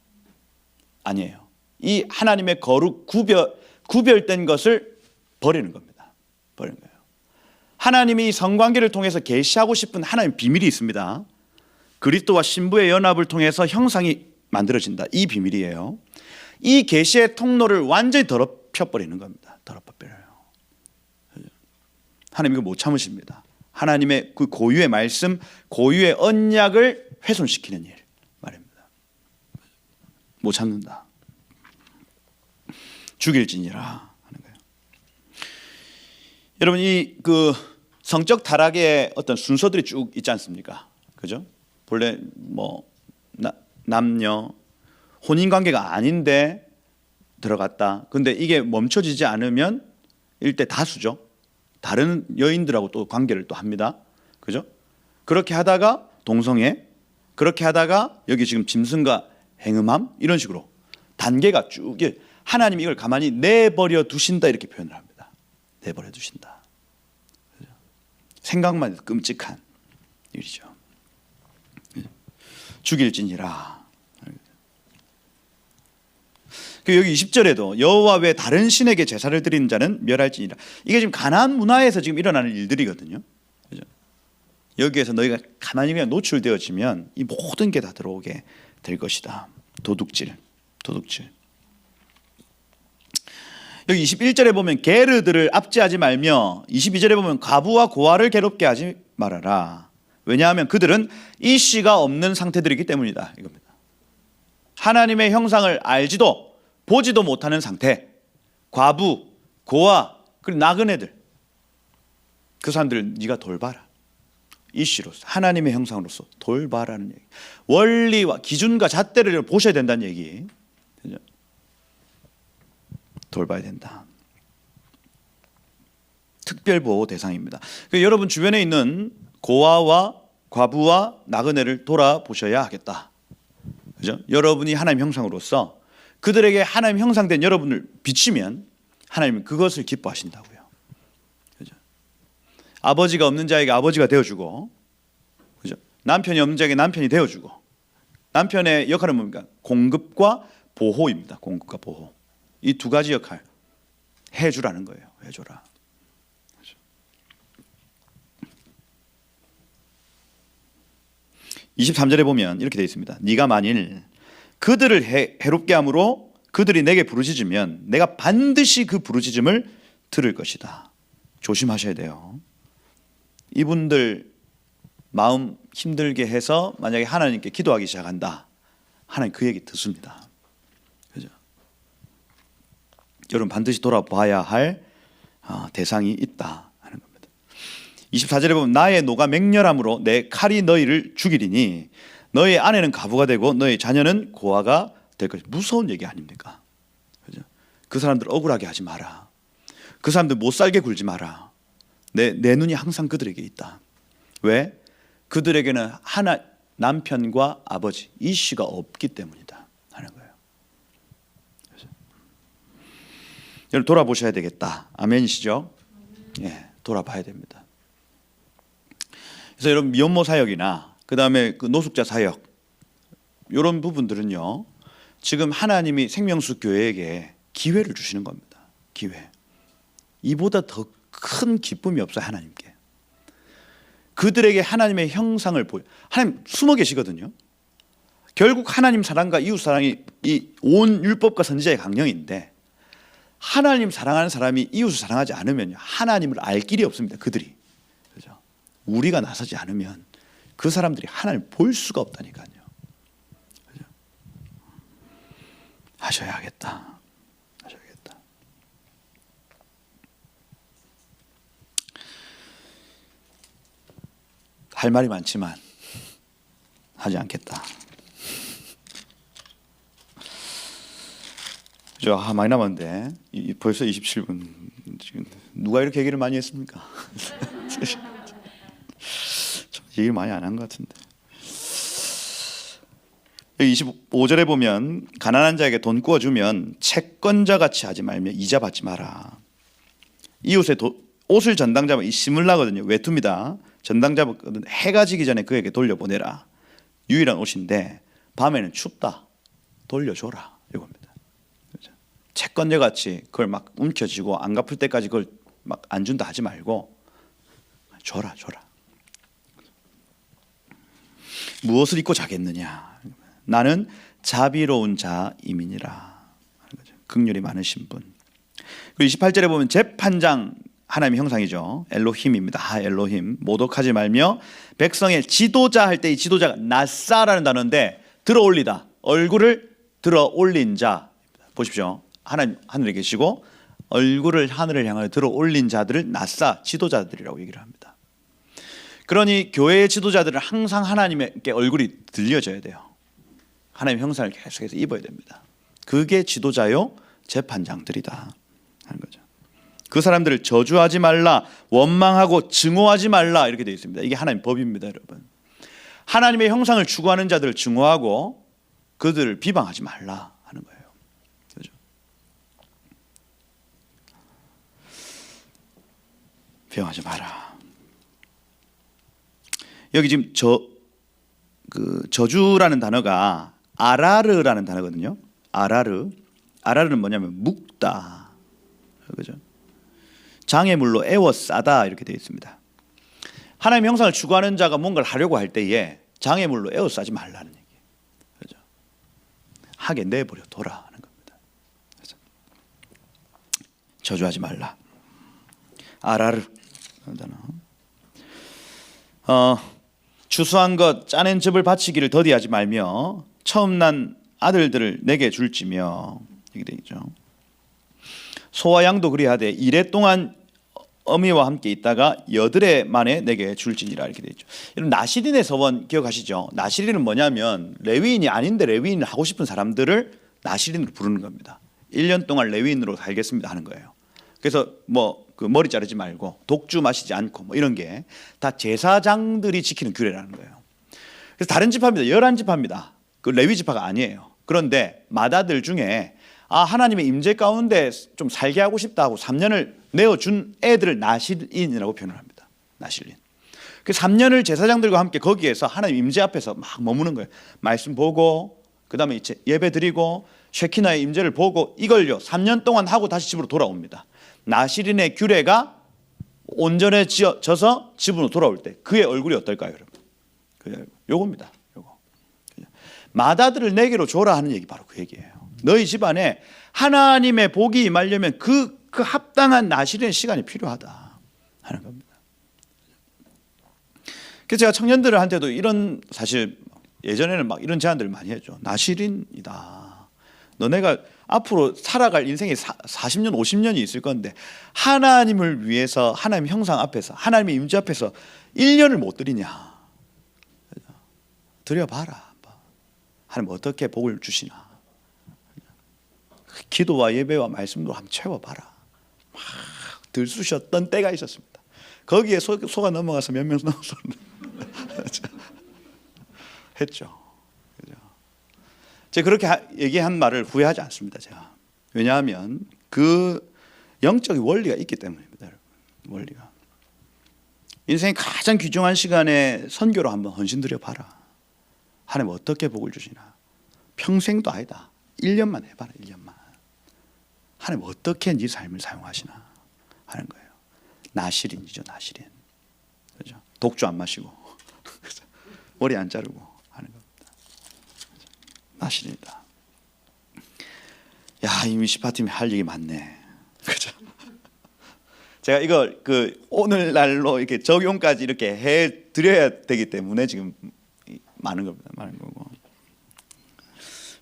아니에요. 이 하나님의 거룩 구별된 것을 버리는 겁니다. 버리는 거예요. 하나님이 성관계를 통해서 계시하고 싶은 하나님의 비밀이 있습니다. 그리스도와 신부의 연합을 통해서 형상이 만들어진다. 이 비밀이에요. 이 계시의 통로를 완전히 더럽혀버리는 겁니다. 더럽혀버려요. 하나님 이거 못 참으십니다. 하나님의 그 고유의 말씀, 고유의 언약을 훼손시키는 일 말입니다. 못 참는다. 죽일지니라 하는 거예요. 여러분, 이 그 성적 타락의 어떤 순서들이 쭉 있지 않습니까? 그죠? 본래 뭐 남녀 혼인 관계가 아닌데 들어갔다. 근데 이게 멈춰지지 않으면 일대 다수죠. 다른 여인들하고 또 관계를 또 합니다. 그죠? 그렇게 하다가 동성애, 그렇게 하다가 여기 지금 짐승과 행음함, 이런 식으로 단계가 쭉, 하나님이 이걸 가만히 내버려 두신다, 이렇게 표현을 합니다. 내버려 두신다. 그죠? 생각만 해도 끔찍한 일이죠. 죽일지니라. 여기 20절에도 여호와 외 다른 신에게 제사를 드리는 자는 멸할지니라. 이게 지금 가나안 문화에서 지금 일어나는 일들이거든요. 여기에서 너희가 가만히 그냥 노출되어지면 이 모든 게 다 들어오게 될 것이다. 도둑질. 여기 21절에 보면 게르들을 압제하지 말며 22절에 보면 과부와 고아를 괴롭게 하지 말아라. 왜냐하면 그들은 이씨가 없는 상태들이기 때문이다. 이겁니다. 하나님의 형상을 알지도 보지도 못하는 상태. 과부, 고아, 그리고 나그네들. 그 사람들을 네가 돌봐라. 이씨로서 하나님의 형상으로서 돌봐라는 얘기. 원리와 기준과 잣대를 보셔야 된다는 얘기. 돌봐야 된다. 특별보호 대상입니다. 여러분 주변에 있는 고아와 과부와 나그네를 돌아보셔야 하겠다. 그죠? 여러분이 하나님 형상으로서 그들에게 하나님 형상된 여러분을 비치면 하나님은 그것을 기뻐하신다고요. 그죠? 아버지가 없는 자에게 아버지가 되어주고, 그죠? 남편이 없는 자에게 남편이 되어주고, 남편의 역할은 뭡니까? 공급과 보호입니다. 공급과 보호. 이 두 가지 역할 해주라는 거예요. 해줘라. 23절에 보면 이렇게 되어 있습니다. 네가 만일 그들을 해롭게 함으로 그들이 내게 부르짖으면 내가 반드시 그 부르짖음을 들을 것이다. 조심하셔야 돼요. 이분들 마음 힘들게 해서 만약에 하나님께 기도하기 시작한다. 하나님 그 얘기 듣습니다. 그죠? 여러분 반드시 돌아봐야 할 대상이 있다 하는 겁니다. 24절에 보면 나의 노가 맹렬함으로 내 칼이 너희를 죽이리니 너의 아내는 과부가 되고 너의 자녀는 고아가 될 것이다. 무서운 얘기 아닙니까? 그죠? 그 사람들 억울하게 하지 마라. 그 사람들 못 살게 굴지 마라. 내 눈이 항상 그들에게 있다. 왜? 그들에게는 하나 남편과 아버지 이씨가 없기 때문이다 하는 거예요. 그래서 여러분 돌아보셔야 되겠다. 아멘이시죠? 예, 돌아봐야 됩니다. 그래서 여러분 미혼모 사역이나 그 다음에 그 노숙자 사역 이런 부분들은요 지금 하나님이 생명수 교회에게 기회를 주시는 겁니다. 기회. 이보다 더 큰 기쁨이 없어요. 하나님께. 그들에게 하나님의 형상을 보여. 하나님 숨어 계시거든요. 결국 하나님 사랑과 이웃 사랑이 이 온 율법과 선지자의 강령인데 하나님 사랑하는 사람이 이웃을 사랑하지 않으면 하나님을 알 길이 없습니다. 그들이. 그죠? 우리가 나서지 않으면 그 사람들이 하나님을 볼 수가 없다니까요. 그죠? 하셔야겠다. 할 말이 많지만 하지 않겠다. 그죠? 많이 남았는데 벌써 27분. 지금 누가 이렇게 얘기를 많이 했습니까? 얘기를 많이 안 한 것 같은데. 25절에 보면 가난한 자에게 돈 구워주면 채권자 같이 하지 말며 이자 받지 마라. 이웃의 옷을 전당 잡으면 이 시물나거든요. 외투입니다. 전당 잡았거든. 해가 지기 전에 그에게 돌려보내라. 유일한 옷인데 밤에는 춥다. 돌려줘라. 이겁니다. 그렇죠? 채권자 같이 그걸 막 움켜쥐고 안 갚을 때까지 그걸 막 안 준다 하지 말고 줘라. 무엇을 입고 자겠느냐? 나는 자비로운 자임이니라. 긍휼이 많으신 분. 그리고 28절에 보면 재판장 하나님의 형상이죠. 엘로힘입니다. 엘로힘. 모독하지 말며 백성의 지도자 할 때 이 지도자가 나사라는 단어인데 들어올리다. 얼굴을 들어올린 자. 보십시오. 하나님 하늘에 계시고 얼굴을 하늘을 향하여 들어올린 자들을 나사 지도자들이라고 얘기를 합니다. 그러니 교회의 지도자들은 항상 하나님께 얼굴이 들려져야 돼요. 하나님의 형상을 계속해서 입어야 됩니다. 그게 지도자요 재판장들이다 하는 거죠. 그 사람들을 저주하지 말라, 원망하고 증오하지 말라 이렇게 되어 있습니다. 이게 하나님의 법입니다, 여러분. 하나님의 형상을 추구하는 자들을 증오하고 그들을 비방하지 말라 하는 거예요. 그렇죠? 비방하지 마라. 여기 지금 저주라는 단어가 아라르라는 단어거든요. 아라르는 뭐냐면 묵다. 그죠? 장애물로 애워싸다 이렇게 되어 있습니다. 하나님의 형상을 추구하는 자가 뭔가를 하려고 할 때에 장애물로 에워싸지 말라는 얘기예요. 그죠? 하게 내버려 둬라 하는 겁니다. 그래서 저주하지 말라. 아라르. 추수한 것 짜낸 즙을 바치기를 더디하지 말며 처음 난 아들들을 내게 줄지며 이렇게 되죠. 소와 양도 그리하되 이래 동안 어미와 함께 있다가 여드레 만에 내게 줄지니라 이렇게 되죠. 여러분 나시린의 서원 기억하시죠? 나시린은 뭐냐면 레위인이 아닌데 레위인을 하고 싶은 사람들을 나시린으로 부르는 겁니다. 1년 동안 레위인으로 살겠습니다 하는 거예요. 그래서 뭐 그 머리 자르지 말고 독주 마시지 않고 뭐 이런 게 다 제사장들이 지키는 규례라는 거예요. 그래서 다른 지파입니다. 11지파입니다. 그 레위 지파가 아니에요. 그런데 마다들 중에 하나님의 임재 가운데 좀 살게 하고 싶다 하고 3년을 내어준 애들을 나실인이라고 표현을 합니다. 나실인. 그 3년을 제사장들과 함께 거기에서 하나님 임재 앞에서 막 머무는 거예요. 말씀 보고 그다음에 이제 예배 드리고 쉐키나의 임재를 보고 이걸요 3년 동안 하고 다시 집으로 돌아옵니다. 나실인의 규례가 온전해져서 집으로 돌아올 때 그의 얼굴이 어떨까요, 여러분? 요겁니다. 요거. 마다들을 내게로 줘라 하는 얘기 바로 그 얘기예요. 너희 집안에 하나님의 복이 임하려면 그 합당한 나실인의 시간이 필요하다 하는 겁니다. 그래서 제가 청년들한테도 이런 사실 예전에는 막 이런 제안들을 많이 했죠. 나실인이다. 너네가 앞으로 살아갈 인생이 40년, 50년이 있을 건데 하나님을 위해서 하나님 형상 앞에서 하나님의 임재 앞에서 1년을 못 드리냐. 드려봐라. 하나님 어떻게 복을 주시나. 기도와 예배와 말씀으로 한번 채워봐라. 막 들쑤셨던 때가 있었습니다. 거기에 소가 넘어가서 몇 명 넘어서 했죠. 제가 그렇게 얘기한 말을 후회하지 않습니다. 제가. 왜냐하면 그 영적인 원리가 있기 때문입니다. 여러분. 원리가. 인생의 가장 귀중한 시간에 선교로 한번 헌신 드려봐라. 하나님 어떻게 복을 주시나. 평생도 아니다. 1년만 해봐라. 1년만. 하나님 어떻게 네 삶을 사용하시나 하는 거예요. 나실인이죠. 나실인. 그렇죠? 독주 안 마시고 머리 안 자르고 하는 겁니다. 나실이다. 야, 이 미시파팀이 할 얘기 많네. 그죠? 제가 이걸 오늘날로 이렇게 적용까지 이렇게 해 드려야 되기 때문에 지금 많은 겁니다. 많은 거고.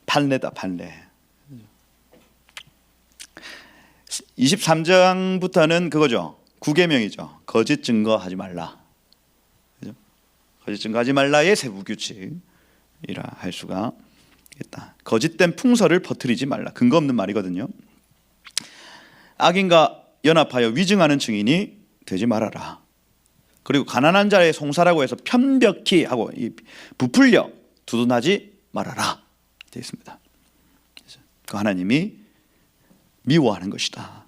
판례다, 판례. 23장부터는 그거죠. 9계명이죠. 거짓 증거하지 말라. 그죠? 거짓 증거하지 말라의 세부 규칙이라 할 수가 있다. 거짓된 풍설을 퍼뜨리지 말라. 근거 없는 말이거든요. 악인과 연합하여 위증하는 증인이 되지 말아라. 그리고 가난한 자의 송사라고 해서 편벽히 하고 부풀려 두둔하지 말아라 되어 있습니다. 그 하나님이 미워하는 것이다.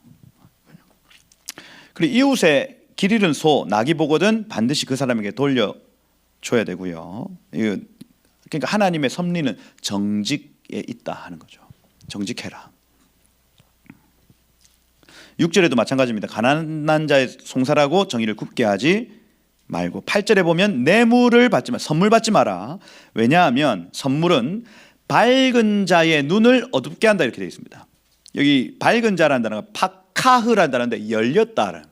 그리고 이웃의 길 잃은 소, 낙이 보거든 반드시 그 사람에게 돌려줘야 되고요. 그러니까 하나님의 섭리는 정직에 있다 하는 거죠. 정직해라. 6절에도 마찬가지입니다. 가난한 자의 송사라고 정의를 굽게 하지 말고 8절에 보면 뇌물을 받지 마, 선물 받지 마라. 왜냐하면 선물은 밝은 자의 눈을 어둡게 한다 이렇게 되어 있습니다. 여기 밝은 자라는 단어가 파카흐라는 단어인데 열렸다는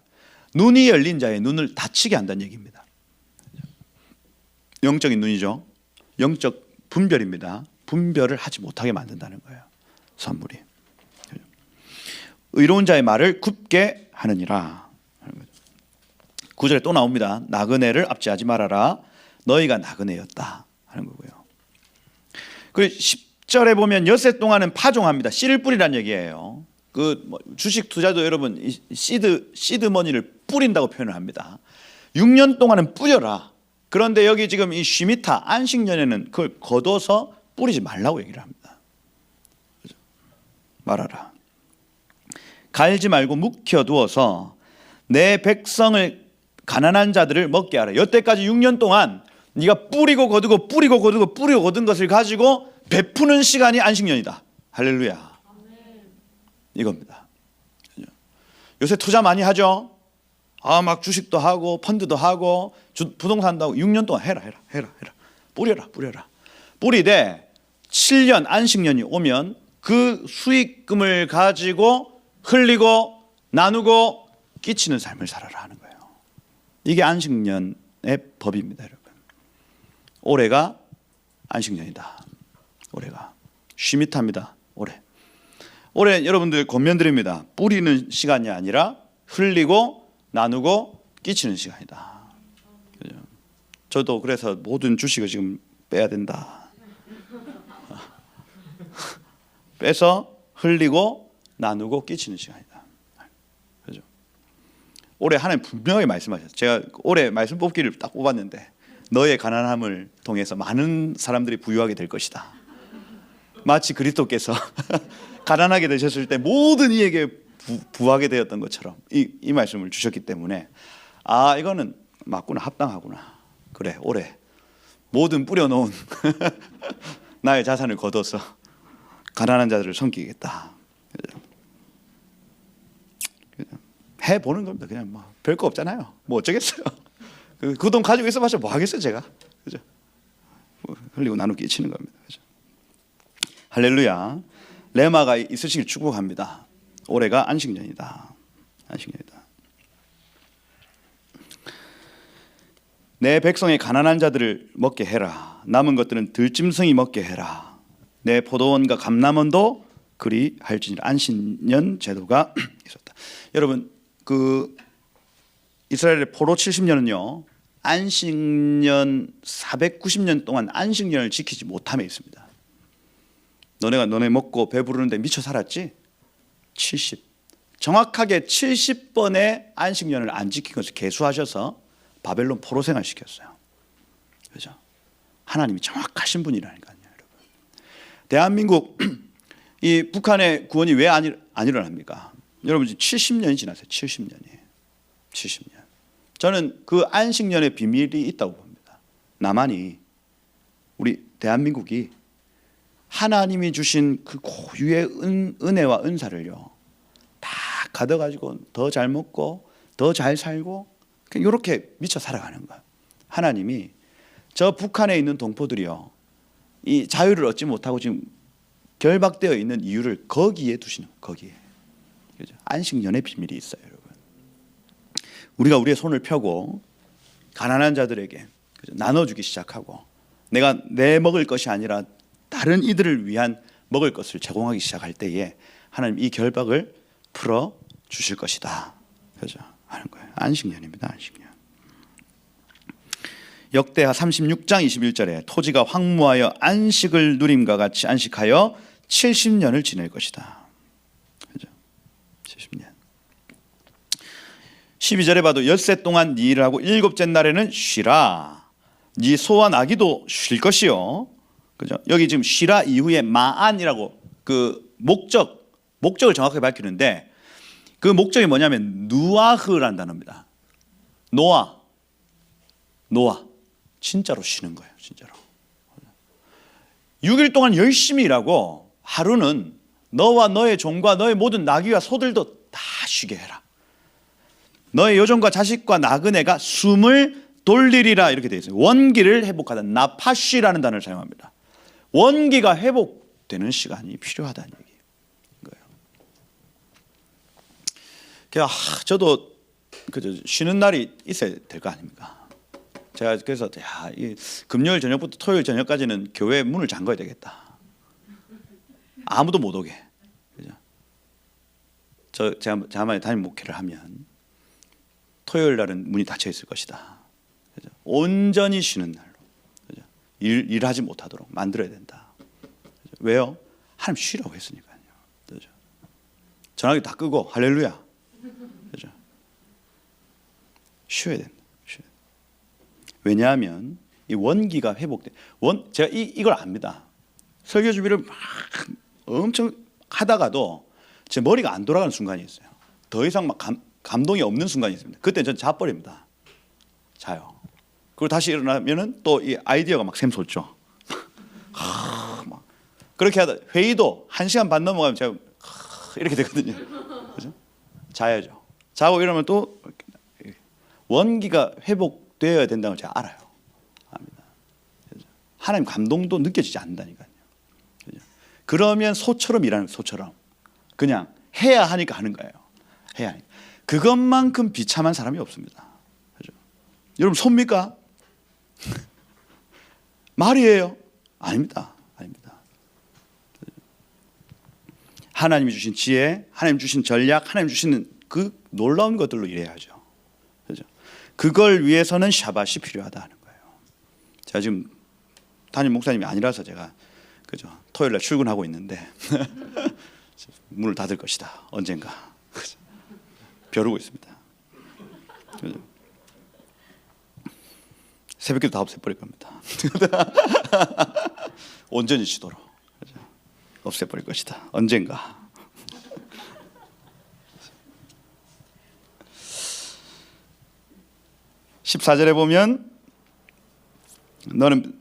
눈이 열린 자의 눈을 닫히게 한다는 얘기입니다. 영적인 눈이죠. 영적 분별입니다. 분별을 하지 못하게 만든다는 거예요. 선물이. 의로운 자의 말을 굽게 하느니라. 9절에 또 나옵니다. 나그네를 압제하지 말아라. 너희가 나그네였다 하는 거고요. 그리고 10절에 보면 엿새 동안은 파종합니다. 씨를 뿌리라는 얘기예요. 주식 투자도 여러분 시드머니를 뿌린다고 표현을 합니다. 6년 동안은 뿌려라. 그런데 여기 지금 이 쉬미타 안식년에는 그걸 걷어서 뿌리지 말라고 얘기를 합니다. 말하라. 갈지 말고 묵혀두어서 내 백성을 가난한 자들을 먹게 하라. 여태까지 6년 동안 네가 뿌리고 거두고 뿌리고 거두고 뿌리고 거둔 것을 가지고 베푸는 시간이 안식년이다. 할렐루야. 이겁니다. 요새 투자 많이 하죠? 막 주식도 하고 펀드도 하고 부동산도 하고 6년 동안 해라. 뿌려라. 뿌리되 7년 안식년이 오면 그 수익금을 가지고 흘리고 나누고 끼치는 삶을 살아라 하는 거예요. 이게 안식년의 법입니다, 여러분. 올해가 안식년이다. 올해가 쉬밋합니다. 올해 여러분들 권면드립니다. 뿌리는 시간이 아니라 흘리고 나누고 끼치는 시간이다. 그죠? 저도 그래서 모든 주식을 지금 빼야 된다. 빼서 흘리고 나누고 끼치는 시간이다. 그죠? 올해 하나님 분명히 말씀하셨어요. 제가 올해 말씀 뽑기를 딱 뽑았는데 너의 가난함을 통해서 많은 사람들이 부유하게 될 것이다. 마치 그리스도께서 가난하게 되셨을 때 모든 이에게 부하게 되었던 것처럼 이 말씀을 주셨기 때문에 이거는 맞구나, 합당하구나. 그래, 올해 모든 뿌려놓은 나의 자산을 거둬서 가난한 자들을 섬기겠다. 해보는 겁니다. 그냥 뭐 별거 없잖아요. 뭐 어쩌겠어요. 그 돈 가지고 있어봤자 뭐 하겠어요, 제가. 그죠? 흘리고 나누기 끼치는 겁니다. 그죠? 할렐루야. 레마가 있으시길 축복합니다. 올해가 안식년이다. 내 백성의 가난한 자들을 먹게 해라. 남은 것들은 들짐승이 먹게 해라. 내 포도원과 감람원도 그리 할지니라. 안식년 제도가 있었다. 여러분, 그 이스라엘의 포로 70년은요 안식년 490년 동안 안식년을 지키지 못함에 있습니다. 너네 먹고 배부르는데 미쳐 살았지? 70. 정확하게 70번의 안식년을 안 지킨 것을 계수하셔서 바벨론 포로 생활 시켰어요. 그죠? 하나님이 정확하신 분이라니까요, 여러분. 대한민국 이 북한의 구원이 왜 안 일어납니까? 여러분 지금 70년이 지났어요. 70년이. 저는 그 안식년의 비밀이 있다고 봅니다. 나만이 우리 대한민국이 하나님이 주신 그 고유의 은혜와 은사를요 다 가져가지고 더 잘 먹고 더 잘 살고 이렇게 미쳐 살아가는 거예요. 하나님이 저 북한에 있는 동포들이요 이 자유를 얻지 못하고 지금 결박되어 있는 이유를 거기에 두시는 거예요. 거기에. 그죠? 안식년의 비밀이 있어요, 여러분. 우리가 우리의 손을 펴고 가난한 자들에게 나눠주기 시작하고 내가 내 먹을 것이 아니라 다른 이들을 위한 먹을 것을 제공하기 시작할 때에 하나님 이 결박을 풀어 주실 것이다. 그죠? 하는 거예요. 안식년입니다. 안식년. 역대하 36장 21절에 토지가 황무하여 안식을 누림과 같이 안식하여 70년을 지낼 것이다. 그죠? 70년. 12절에 봐도 엿새 동안 네 일을 하고 일곱째 날에는 쉬라. 네 소와 나귀도 쉴 것이요. 그죠? 여기 지금 쉬라 이후에 마안이라고 그 목적을 정확하게 밝히는데 그 목적이 뭐냐면 누아흐라는 단어입니다. 노아 진짜로 쉬는 거예요. 진짜로 6일 동안 열심히 일하고 하루는 너와 너의 종과 너의 모든 나귀와 소들도 다 쉬게 해라. 너의 여종과 자식과 나그네가 숨을 돌리리라 이렇게 되어 있어요. 원기를 회복하다. 나파쉬라는 단어를 사용합니다. 원기가 회복되는 시간이 필요하다는 얘기인 거예요. 저도 그저 쉬는 날이 있어야 될 거 아닙니까? 제가 그래서 이 금요일 저녁부터 토요일 저녁까지는 교회 문을 잠가야 되겠다. 아무도 못 오게. 그죠? 제가 만약 담임 목회를 하면 토요일 날은 문이 닫혀 있을 것이다. 그죠? 온전히 쉬는 날로. 그죠? 일하지 못하도록 만들어야 된다. 그죠? 왜요? 하나님 쉬라고 했으니까요. 그죠? 전화기 다 끄고 할렐루야. 그죠? 쉬어야 된다. 왜냐하면 이 원기가 회복돼. 제가 이걸 압니다. 설교 준비를 막 엄청 하다가도 제 머리가 안 돌아가는 순간이 있어요. 더 이상 막 감동이 없는 순간이 있습니다. 그때 저는 자버립니다. 자요. 그리고 다시 일어나면은 또 이 아이디어가 막 샘솟죠. 막 그렇게 하다 회의도 1시간 반 넘어가면 제가 이렇게 되거든요. 그죠? 자야죠. 자고 이러면 또 원기가 회복되어야 된다는 걸 제가 알아요. 압니다. 하나님 감동도 느껴지지 않는다니까요. 그러면 소처럼 일하는, 소처럼 그냥 해야 하니까 하는 거예요. 해야 하니까. 그것만큼 비참한 사람이 없습니다. 그죠? 여러분 섭니까? 말이에요? 아닙니다. 아닙니다. 하나님이 주신 지혜, 하나님 주신 전략, 하나님 주시는 그 놀라운 것들로 일해야죠. 그죠? 그걸 위해서는 샤밧이 필요하다 하는 거예요. 제가 지금 담임 목사님이 아니라서 제가 그죠? 토요일 날 출근하고 있는데 문을 닫을 것이다. 언젠가. 그죠? 벼르고 있습니다. 그죠? 새벽기도 다 없애버릴 겁니다. 온전히 지도록 그죠? 없애버릴 것이다. 언젠가. (14절에) 보면 너는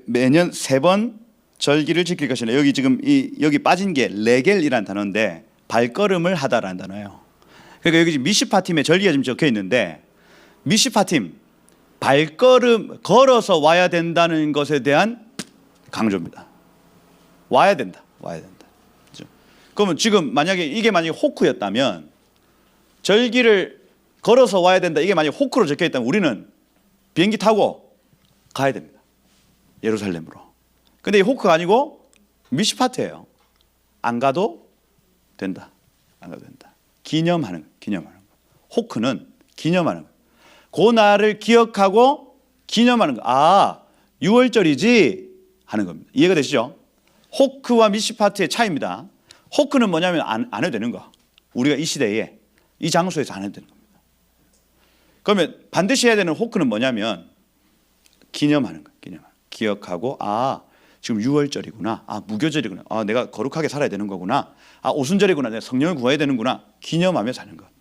매년 3번 절기를 지킬 것이네. 여기 지금 여기 빠진 게 레겔이라는 단어인데 발걸음을 하다라는 단어예요. 그러니까 여기 미시파팀의 절기가 지금 적혀 있는데 미시파팀 발걸음 걸어서 와야 된다는 것에 대한 강조입니다. 와야 된다. 와야 된다. 그렇죠? 그러면 지금 만약에 이게 만약에 호크였다면 절기를 걸어서 와야 된다. 이게 만약에 호크로 적혀 있다면 우리는 비행기 타고 가야 됩니다. 예루살렘으로. 근데 이 호크가 아니고 미시파트예요. 안 가도 된다. 안 가도 된다. 기념하는 거. 호크는 기념하는 거. 그 날을 기억하고 기념하는 거. 아, 6월절이지 하는 겁니다. 이해가 되시죠? 호크와 미시파트의 차이입니다. 호크는 뭐냐면 안 해도 되는 거. 우리가 이 시대에 이 장소에서 안 해도 되는 겁니다. 그러면 반드시 해야 되는 호크는 뭐냐면 기념하는 거. 기억하고 아, 지금 6월절이구나. 아, 무교절이구나. 아, 내가 거룩하게 살아야 되는 거구나. 아, 오순절이구나. 내가 성령을 구해야 되는구나. 기념하며 사는 것.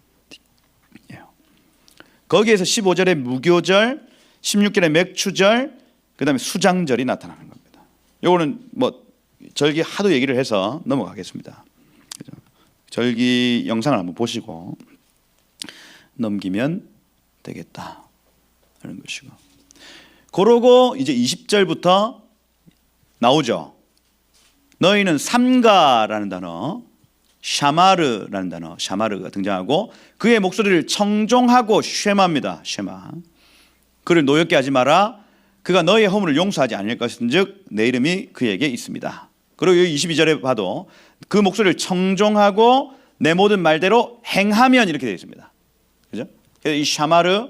거기에서 15절에 무교절, 16절에 맥추절, 그다음에 수장절이 나타나는 겁니다. 요거는 뭐 절기 하도 얘기를 해서 넘어가겠습니다. 절기 영상을 한번 보시고 넘기면 되겠다 하는 것이고. 그러고 이제 20절부터 나오죠. 너희는 삼가라는 단어, 샤마르라는 단어, 샤마르가 등장하고 그의 목소리를 청종하고 쉐마입니다. 쉐마. 그를 노엽게 하지 마라. 그가 너희의 허물을 용서하지 않을 것인즉 내 이름이 그에게 있습니다. 그리고 22절에 봐도 그 목소리를 청종하고 내 모든 말대로 행하면 이렇게 되어 있습니다. 그죠? 그래서 이 샤마르,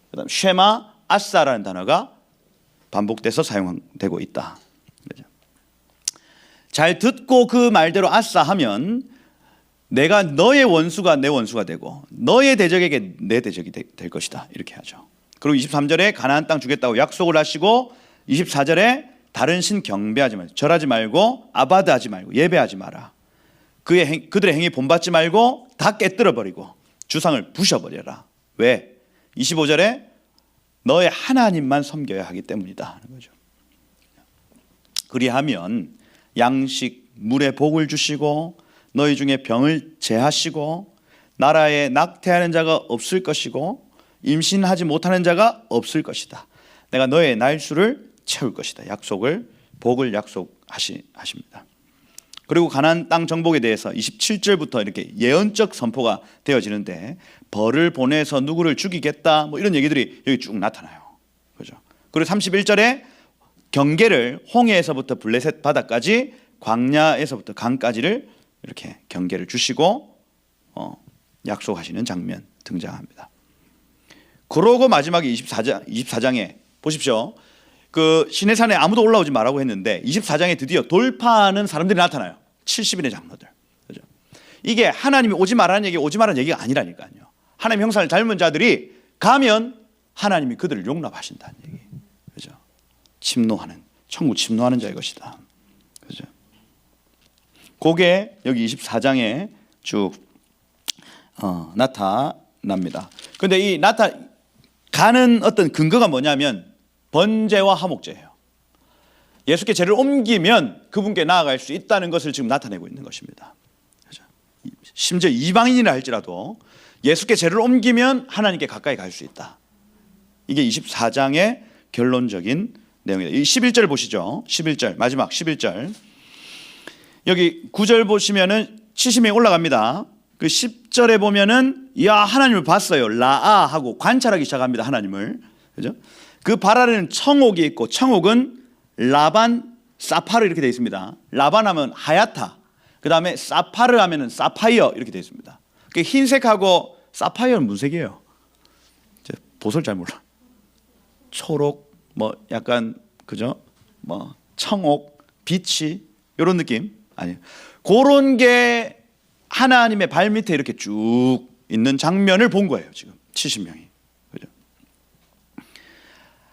그다음 쉐마, 아사라는 단어가 반복돼서 사용되고 있다. 그죠? 잘 듣고 그 말대로 아사하면 내가 너의 원수가 내 원수가 되고 너의 대적에게 내 대적이 될 것이다. 이렇게 하죠. 그리고 23절에 가나안 땅 주겠다고 약속을 하시고 24절에 다른 신 경배하지 말고 절하지 말고 아바드하지 말고 예배하지 마라. 그들의 행위 본받지 말고 다 깨뜨려 버리고 주상을 부셔버려라. 왜? 25절에 너의 하나님만 섬겨야 하기 때문이다 하는 거죠. 그리하면 양식 물에 복을 주시고 너희 중에 병을 제하시고 나라에 낙태하는 자가 없을 것이고 임신하지 못하는 자가 없을 것이다. 내가 너의 날수를 채울 것이다. 약속을 복을 약속하십니다. 그리고 가나안 땅 정복에 대해서 27절부터 이렇게 예언적 선포가 되어지는데 벌을 보내서 누구를 죽이겠다 뭐 이런 얘기들이 여기 쭉 나타나요. 그죠? 그리고 31절에 경계를 홍해에서부터 블레셋 바다까지 광야에서부터 강까지를 이렇게 경계를 주시고 약속하시는 장면 등장합니다. 그러고 마지막에 24장에 보십시오. 그 시내산에 아무도 올라오지 말라고 했는데 24장에 드디어 돌파하는 사람들이 나타나요. 70인의 장로들. 그죠? 이게 하나님이 오지 말라는 얘기가 아니라니까요. 하나님 형상을 닮은 자들이 가면 하나님이 그들을 용납하신다는 얘기. 그죠? 침노하는 천국 침노하는 자의 것이다. 그죠? 그게 여기 24장에 쭉 나타납니다. 근데 이 가는 어떤 근거가 뭐냐면 번제와 화목제예요. 예수께 죄를 옮기면 그분께 나아갈 수 있다는 것을 지금 나타내고 있는 것입니다. 그죠? 심지어 이방인이라 할지라도 예수께 죄를 옮기면 하나님께 가까이 갈 수 있다. 이게 24장의 결론적인 내용이다. 이 11절 보시죠. 11절 마지막 11절. 여기 9절 보시면은 70명이 올라갑니다. 그 10절에 보면은 야 하나님을 봤어요. 라아 하고 관찰하기 시작합니다. 하나님을. 그죠? 그 발 아래는 청옥이 있고 청옥은 라반 사파르 이렇게 되어 있습니다. 라반 하면 하얗다. 그 다음에 사파르 하면은 사파이어 이렇게 되어 있습니다. 그 흰색하고 사파이어는 무슨 색이에요? 보설 잘 몰라. 초록 뭐 약간 그죠? 뭐 청옥 빛이 이런 느낌 아니에요. 그런 게 하나님의 발 밑에 이렇게 쭉 있는 장면을 본 거예요. 지금 70명이. 그죠?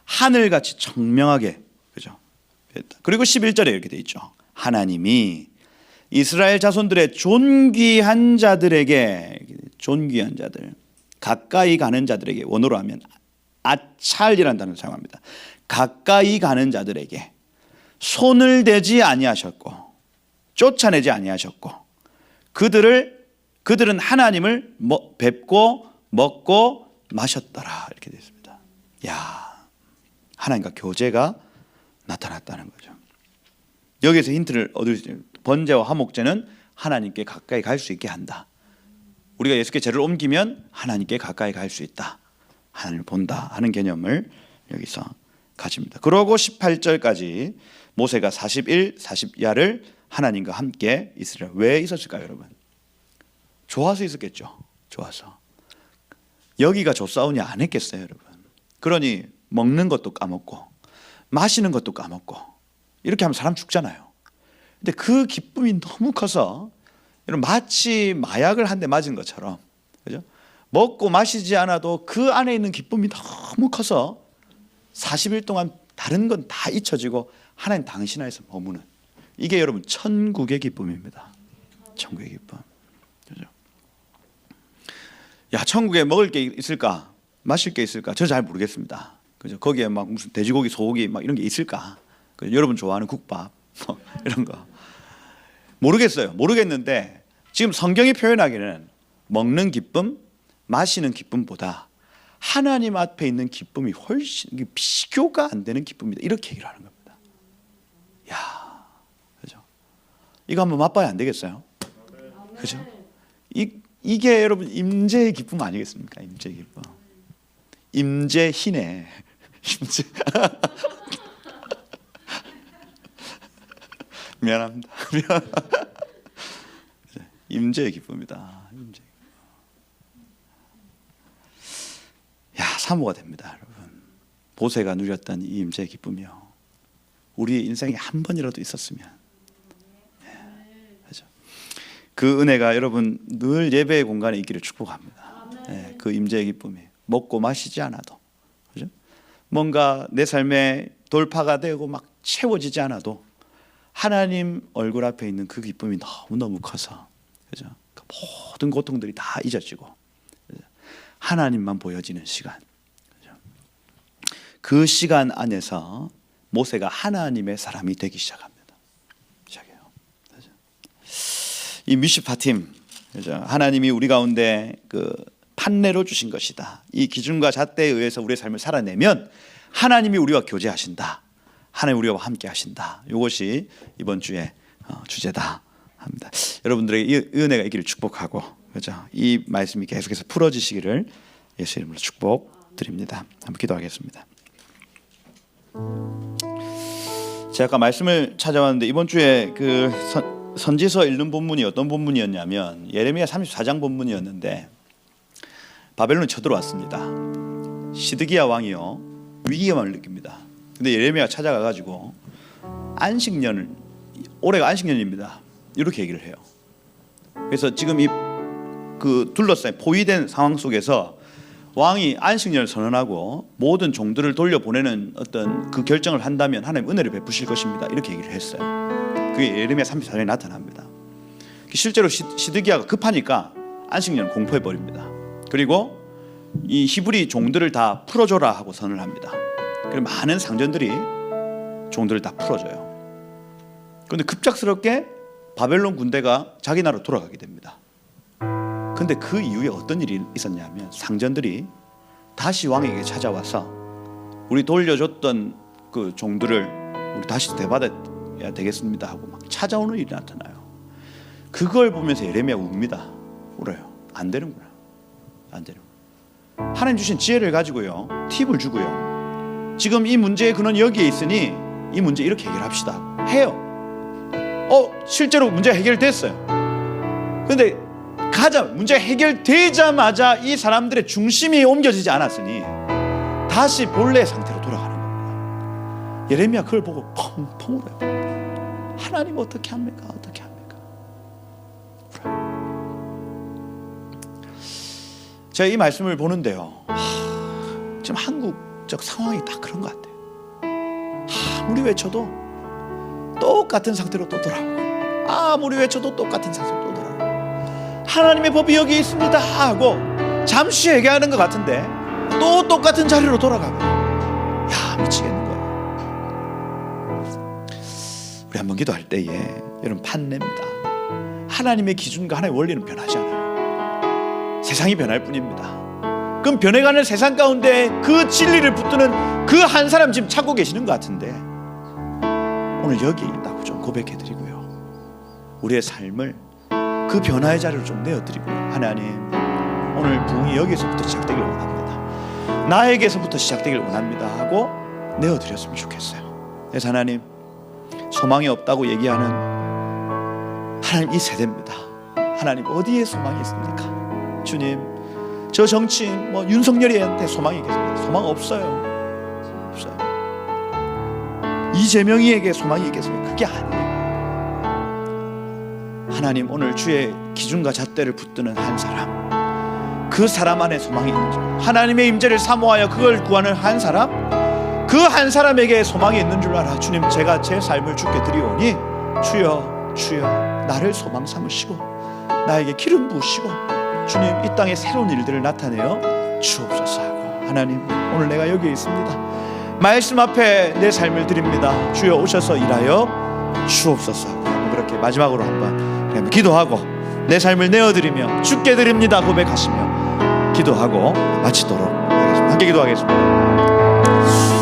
하늘같이 청명하게. 그죠? 그리고 11절에 이렇게 돼 있죠. 하나님이 이스라엘 자손들의 존귀한 자들에게, 존귀한 자들, 가까이 가는 자들에게, 원어로 하면 아찰이라는 단어를 사용합니다. 가까이 가는 자들에게 손을 대지 아니하셨고 쫓아내지 아니하셨고 그들은 하나님을 뵙고 먹고 마셨더라 이렇게 되어 있습니다. 야, 하나님과 교제가 나타났다는 거죠. 여기서 힌트를 얻을 수 있어요. 번제와 화목제는 하나님께 가까이 갈 수 있게 한다. 우리가 예수께 죄를 옮기면 하나님께 가까이 갈 수 있다. 하나님을 본다 하는 개념을 여기서 가집니다. 그러고 18절까지 모세가 40일 40야를 하나님과 함께 이스라엘 왜 있었을까요, 여러분? 좋아서 있었겠죠. 좋아서. 여기가 좋사오니 안 했겠어요, 여러분? 그러니 먹는 것도 까먹고 마시는 것도 까먹고 이렇게 하면 사람 죽잖아요. 근데 그 기쁨이 너무 커서 마치 마약을 한 대 맞은 것처럼, 그죠? 먹고 마시지 않아도 그 안에 있는 기쁨이 너무 커서 40일 동안 다른 건 다 잊혀지고 하나님 당신 안에서 머무는, 이게 여러분 천국의 기쁨입니다. 천국의 기쁨. 그죠? 야, 천국에 먹을 게 있을까? 마실 게 있을까? 저 잘 모르겠습니다. 그죠? 거기에 막 무슨 돼지고기, 소고기 막 이런 게 있을까? 그죠? 여러분 좋아하는 국밥 뭐 이런 거 모르겠어요. 모르겠는데 지금 성경이 표현하기는 먹는 기쁨, 마시는 기쁨보다 하나님 앞에 있는 기쁨이 훨씬 비교가 안 되는 기쁨이다. 이렇게 얘기를 하는 겁니다. 야, 그죠? 이거 한번 맛봐야 안 되겠어요? 그죠? 이게 여러분 임재의 기쁨 아니겠습니까? 임재의 기쁨. 임재희네. 임재. 미안합니다. 임재의 기쁨이다. 임재. 야, 사모가 됩니다, 여러분. 모세가 누렸던 이 임재의 기쁨이요. 우리 인생에 한 번이라도 있었으면. 그렇죠? 그 은혜가 여러분 늘 예배의 공간에 있기를 축복합니다. 그 임재의 기쁨이 먹고 마시지 않아도, 그렇죠? 뭔가 내 삶에 돌파가 되고 막 채워지지 않아도 하나님 얼굴 앞에 있는 그 기쁨이 너무너무 커서, 그죠? 그 모든 고통들이 다 잊어지고, 그죠? 하나님만 보여지는 시간, 그죠? 그 시간 안에서 모세가 하나님의 사람이 되기 시작합니다. 시작해요. 그죠? 이 미슈파팀, 그죠? 하나님이 우리 가운데 그 판례로 주신 것이다. 이 기준과 잣대에 의해서 우리의 삶을 살아내면 하나님이 우리와 교제하신다. 하나님 우리와 함께 하신다. 이것이 이번 주의 주제다 합니다. 여러분들에게 이 은혜가 있기를 축복하고, 그죠? 이 말씀이 계속해서 풀어지시기를 예수 이름으로 축복드립니다. 한번 기도하겠습니다. 제가 아까 말씀을 찾아왔는데 이번 주에 그 선지서 읽는 본문이 어떤 본문이었냐면 예레미야 34장 본문이었는데, 바벨론이 쳐들어왔습니다. 시드기야 왕이요 위기감을 느낍니다. 근데 예레미야가 찾아가가지고 안식년을, 올해가 안식년입니다, 이렇게 얘기를 해요. 그래서 지금 이 그 둘러싸인 포위된 상황 속에서 왕이 안식년을 선언하고 모든 종들을 돌려보내는 어떤 그 결정을 한다면 하나님 은혜를 베푸실 것입니다, 이렇게 얘기를 했어요. 그게 예레미야 34장에 나타납니다. 실제로 시드기야가 급하니까 안식년을 공포해 버립니다. 그리고 이 히브리 종들을 다 풀어줘라 하고 선언을 합니다. 그리고 많은 상전들이 종들을 다 풀어줘요. 그런데 급작스럽게 바벨론 군대가 자기 나라로 돌아가게 됩니다. 근데 그 이후에 어떤 일이 있었냐면 상전들이 다시 왕에게 찾아와서 우리 돌려줬던 그 종들을 우리 다시 대받아야 되겠습니다 하고 막 찾아오는 일이 나타나요. 그걸 보면서 예레미야가 웁니다. 울어요. 안 되는구나. 안 되는구나. 하나님 주신 지혜를 가지고요, 팁을 주고요, 지금 이 문제의 근원이 여기에 있으니 이 문제 이렇게 해결합시다 해요. 실제로 문제가 해결됐어요. 근데 문제가 해결되자마자 이 사람들의 중심이 옮겨지지 않았으니 다시 본래의 상태로 돌아가는 겁니다. 예레미야 그걸 보고 펑펑 울어요. 하나님 어떻게 합니까? 어떻게 합니까? 제가 이 말씀을 보는데요, 지금 한국적 상황이 딱 그런 것 같아요. 아무리 외쳐도 똑같은 상태로 또 돌아오고, 아무리 외쳐도 똑같은 상태로 또 돌아오고, 하나님의 법이 여기 있습니다 하고 잠시 얘기하는 것 같은데 또 똑같은 자리로 돌아가고, 야 미치겠는 거예요. 우리 한번 기도할 때에 여러분 판례입니다. 하나님의 기준과 하나님의 원리는 변하지 않아요. 세상이 변할 뿐입니다. 그럼 변해가는 세상 가운데 그 진리를 붙드는 그 한 사람 지금 찾고 계시는 것 같은데, 오늘 여기에 있다고 좀 고백해드리고요, 우리의 삶을 그 변화의 자리로 좀 내어드리고요, 하나님 오늘 부흥이 여기에서부터 시작되길 원합니다, 나에게서부터 시작되길 원합니다 하고 내어드렸으면 좋겠어요. 그래서 하나님, 소망이 없다고 얘기하는 하나님 이 세대입니다. 하나님 어디에 소망이 있습니까? 주님, 저 정치인 윤석열이한테 소망이 있겠습니까? 소망 없어요. 없어요. 이재명이에게 소망이 있겠습니까? 그게 아니에요. 하나님 오늘 주의 기준과 잣대를 붙드는 한 사람, 그 사람 안에 소망이 있는지, 하나님의 임재를 사모하여 그걸 구하는 한 사람, 그 한 사람에게 소망이 있는 줄 알아. 주님, 제가 제 삶을 주께 드리오니 주여, 주여 나를 소망 삼으시고 나에게 기름 부으시고 주님 이 땅에 새로운 일들을 나타내어 주옵소서 하고, 하나님 오늘 내가 여기에 있습니다. 말씀 앞에 내 삶을 드립니다. 주여 오셔서 일하여 주옵소서 하고, 그렇게 마지막으로 한번 기도하고 내 삶을 내어드리며 주께 드립니다 고백하시며 기도하고 마치도록 하겠습니다. 함께 기도하겠습니다.